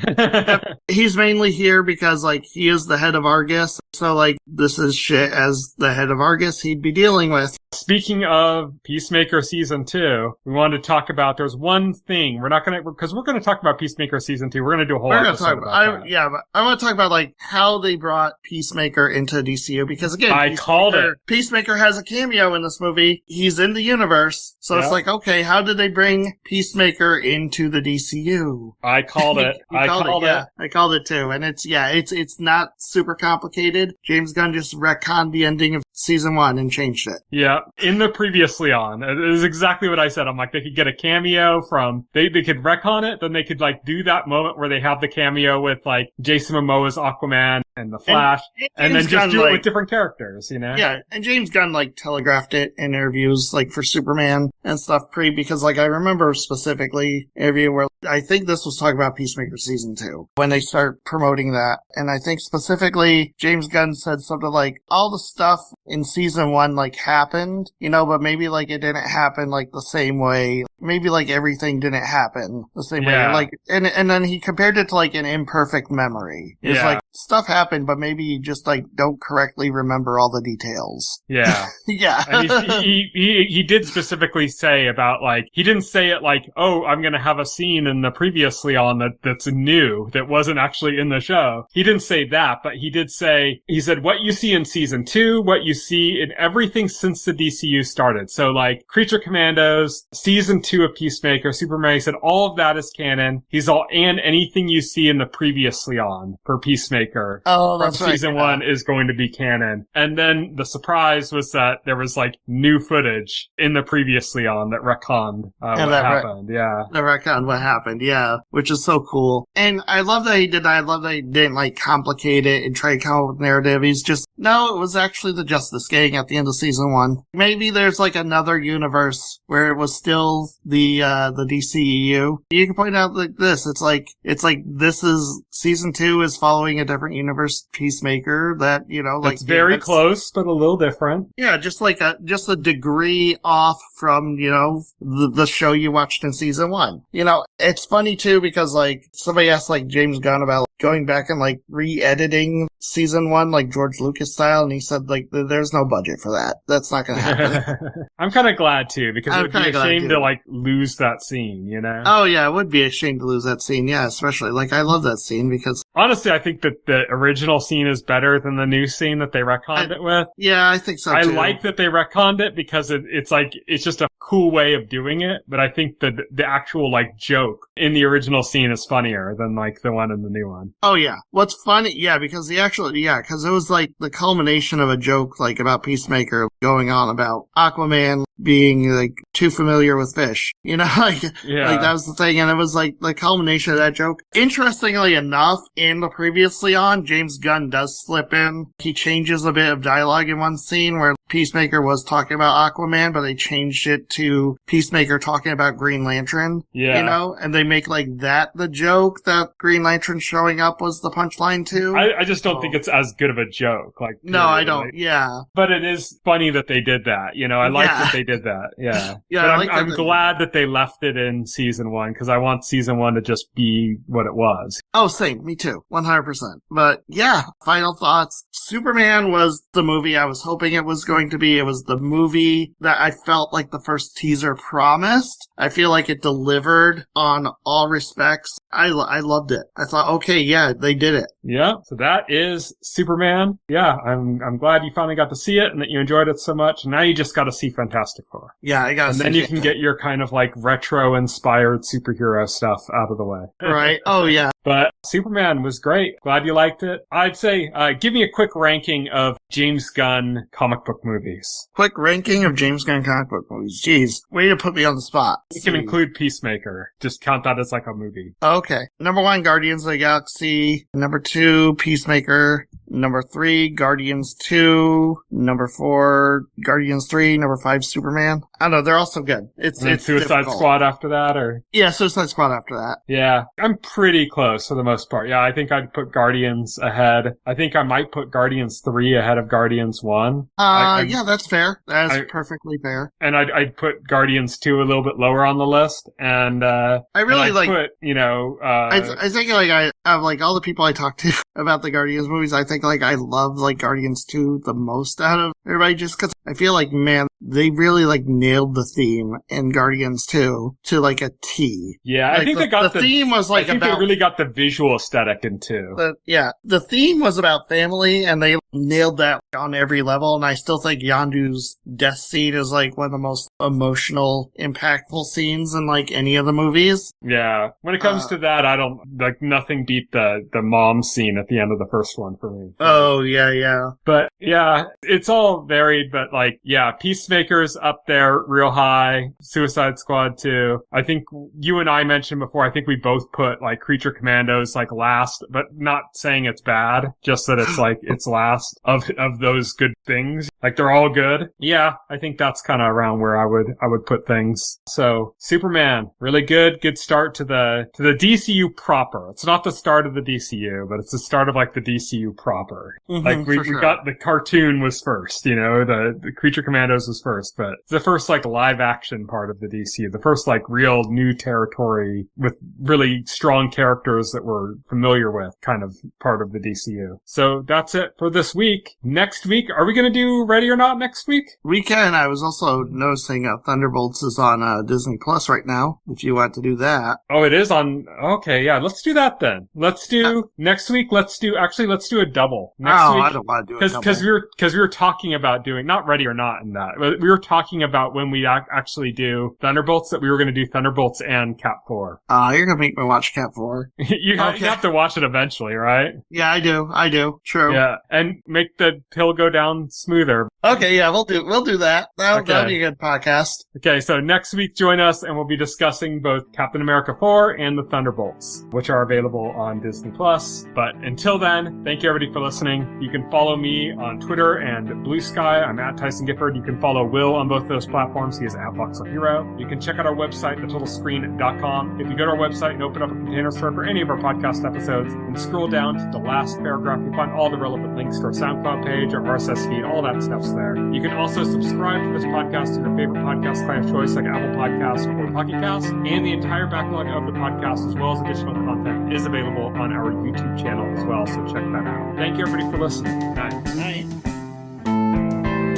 Speaker 2: He's mainly here because, like, he is the head of Argus. So, like, this is shit as the head of Argus he'd be dealing with.
Speaker 1: Speaking of Peacemaker Season 2, we wanted to talk about, there's one thing, because we're going to talk about Peacemaker Season 2, we're going to do a whole episode about that.
Speaker 2: Yeah, but I want to talk about, like, how they brought Peacemaker into DCU, because again,
Speaker 1: I called it.
Speaker 2: Peacemaker has a cameo in this movie. He's in the universe. So It's like, okay, how did they bring Peacemaker into the DCU?
Speaker 1: I called it. I called it.
Speaker 2: Yeah, I called it too. And it's not super complicated. James Gunn just retconned the ending of Season 1 and changed it.
Speaker 1: Yeah. In the previously on. It is exactly what I said. I'm like, they could get a cameo from, they could retcon it, then they could, like, do that moment where they have the cameo with, like, Jason Momoa's Aquaman and the Flash, and then just do it with different characters, you know?
Speaker 2: Yeah, and James Gunn, like, telegraphed it in interviews, like, for Superman and stuff because, like, I remember specifically an interview where I think this was talking about Peacemaker Season 2, when they start promoting that. And I think specifically James Gunn said something like, all the stuff in Season 1, like, happened, you know, but maybe, like, it didn't happen, like, the same way. Maybe, like, everything didn't happen the same way. Like, and then he compared it to, like, an imperfect memory. It's like, stuff happened, but maybe you just, like, don't correctly remember all the details.
Speaker 1: Yeah.
Speaker 2: Yeah.
Speaker 1: And he did specifically say about, like, he didn't say it like, oh, I'm gonna have a scene in the previously on that's new, that wasn't actually in the show. He didn't say that, but he did say, he said, what you see in Season 2, what you see in everything since the DCU started. So, like, Creature Commandos, Season 2 of Peacemaker, Superman, he said all of that is canon. He's all, and anything you see in the previously on for Peacemaker.
Speaker 2: Oh, that's right.
Speaker 1: Season 1 is going to be canon. And then the surprise was that there was, like, new footage in the previously on that retconned what happened.
Speaker 2: The retconned what happened, yeah. Which is so cool. And I love that he did that. I love that he didn't, like, complicate it and try to come up with narrative. He's just, no, it was actually the Justice Gang at the end of Season 1. Maybe there's, like, another universe where it was still the DCEU. You can point out like this. It's like this is Season 2 is following a different universe Peacemaker that, you know, like,
Speaker 1: it's very close, but a little different.
Speaker 2: Yeah, just a degree off from, you know, the show you watched in Season 1. You know, it's funny too because, like, somebody asked, like, James Gunn about going back and, like, re-editing Season 1, like, George Lucas style, and he said, like, there's no budget for that. That's not gonna happen.
Speaker 1: I'm kind of glad too, because it would be a shame to, like, lose that scene, you know?
Speaker 2: Oh yeah, it would be a shame to lose that scene, yeah, especially, like, I love that scene because...
Speaker 1: Honestly, I think that the original scene is better than the new scene that they retconned it with.
Speaker 2: Yeah, I think so too.
Speaker 1: I like that they retconned it because it's like, it's just a cool way of doing it, but I think that the actual, like, joke in the original scene is funnier than, like, the one in the new one.
Speaker 2: Oh yeah. What's funny, yeah, because because it was like the culmination of a joke, like, about Peacemaker going on about Aquaman being, like, too familiar with fish. You know, like that was the thing, and it was like the culmination of that joke. Interestingly enough, in the previously on, James Gunn does slip in. He changes a bit of dialogue in one scene where Peacemaker was talking about Aquaman, but they changed it to Peacemaker talking about Green Lantern.
Speaker 1: Yeah.
Speaker 2: You know, and they make, like, that the joke that Green Lantern showing up was the punchline too.
Speaker 1: I just don't think it's as good of a joke. Like,
Speaker 2: no, I don't. Yeah.
Speaker 1: But it is funny that they did that. You know, I like that they did that. Yeah.
Speaker 2: Yeah.
Speaker 1: But I'm glad that they left it in Season 1 because I want Season 1 to just be what it was.
Speaker 2: Oh, same. Me too. 100%. But yeah, final thoughts. Superman was the movie I was hoping it was going to be. It was the movie that I felt like the first teaser promised. I feel like it delivered on all respects. I loved it. I thought, okay, yeah, they did it.
Speaker 1: Yeah. So that is Superman. Yeah. I'm glad you finally got to see it and that you enjoyed it so much. Now you just got to see Fantastic Four.
Speaker 2: Yeah, I got to
Speaker 1: see it.
Speaker 2: And
Speaker 1: then you can get your kind of, like, retro inspired superhero stuff out of the way.
Speaker 2: Right. Oh yeah.
Speaker 1: But But Superman was great. Glad you liked it. I'd say, give me a quick ranking of James Gunn comic book movies.
Speaker 2: Quick ranking of James Gunn comic book movies. Jeez, way to put me on the spot.
Speaker 1: You can include Peacemaker. Just count that as like a movie.
Speaker 2: Okay. Number 1, Guardians of the Galaxy. Number 2, Peacemaker. Number 3, Guardians 2. Number 4, Guardians 3. Number 5, Superman. I don't know, they're all so good. It's
Speaker 1: Suicide
Speaker 2: difficult.
Speaker 1: Squad after that, or?
Speaker 2: Yeah, Suicide Squad after that.
Speaker 1: Yeah, I'm pretty close for the most part. Yeah, I think I'd put Guardians ahead. I think I might put Guardians 3 ahead of Guardians 1.
Speaker 2: Yeah, that's fair. That's perfectly fair.
Speaker 1: And I'd put Guardians 2 a little bit lower on the list. And,
Speaker 2: I really like,
Speaker 1: put,
Speaker 2: I think like I have like all the people I talk to about the Guardians movies, I think like I love like Guardians 2 the most out of everybody, just cause I feel like, man, they really like nailed the theme in Guardians 2 to like a T.
Speaker 1: Yeah,
Speaker 2: like,
Speaker 1: I think they got
Speaker 2: the theme was like
Speaker 1: I think they really got the visual aesthetic in 2.
Speaker 2: The theme was about family, and they nailed that on every level. And I still think Yondu's death scene is like one of the most emotional, impactful scenes in like any of the movies.
Speaker 1: Yeah, when it comes to that, I don't like nothing beat the mom scene at the end of the first one for me.
Speaker 2: Oh yeah.
Speaker 1: But yeah, it's all varied. But like, yeah, Peacemaker's up there real high. Suicide Squad 2. I think you and I mentioned before, I think we both put like Creature Commandos like last, but not saying it's bad, just that it's like it's last of those good things. Like they're all good. Yeah, I think that's kind of around where I would put things. So Superman, really good start to the DCU proper. It's not the start of the DCU, but it's the start of like the DCU proper. Like we got the cartoon was first, the Creature Commandos was first, but it's the first like live action part of the DCU, the first like real new territory with really strong characters that we're familiar with, kind of part of the DCU. So that's it for this week. Next week, are we going to do Ready or Not next week?
Speaker 2: We can. I was also noticing Thunderbolts is on Disney Plus right now, if you want to do that.
Speaker 1: Oh, it is on. Okay, yeah, let's do that then. Let's do next week. Let's do a double next week.
Speaker 2: I don't want to do a double.
Speaker 1: Because we were talking about doing not Ready or Not in that. We were talking about when we actually do Thunderbolts, that we were going to do Thunderbolts and Cap 4.
Speaker 2: You're going to make me watch Cap 4.
Speaker 1: You have to watch it eventually, right?
Speaker 2: Yeah, I do. True.
Speaker 1: Yeah, and make the pill go down smoother.
Speaker 2: Okay, yeah, we'll do that. That'll be a good podcast.
Speaker 1: Okay, so next week join us and we'll be discussing both Captain America 4 and the Thunderbolts, which are available on Disney Plus. But until then, thank you everybody for listening. You can follow me on Twitter and Blue Sky. I'm at Tyson Gifford. You can follow Will on both those platforms. He is at Voxel Hero. You can check out our website, thetotalscreen.com. If you go to our website and open up a container store for any of our podcast episodes and scroll down to the last paragraph, you'll find all the relevant links to our SoundCloud page, our RSS feed, all that stuff's there. You can also subscribe to this podcast to your favorite podcast client of choice like Apple Podcasts or Pocket Casts, and the entire backlog of the podcast as well as additional content is available on our YouTube channel as well, so check that out. Thank you everybody for listening. Night.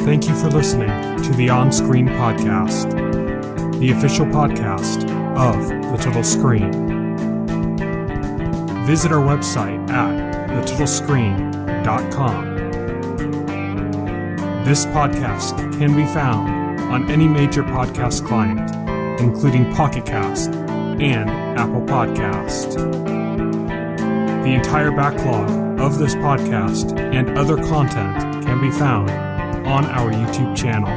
Speaker 3: Thank you for listening to the OnScreen podcast, the official podcast of The Total Screen. Visit our website at thetotalscreen.com. This podcast can be found on any major podcast client, including Pocket Cast and Apple Podcast. The entire backlog of this podcast and other content can be found on our YouTube channel.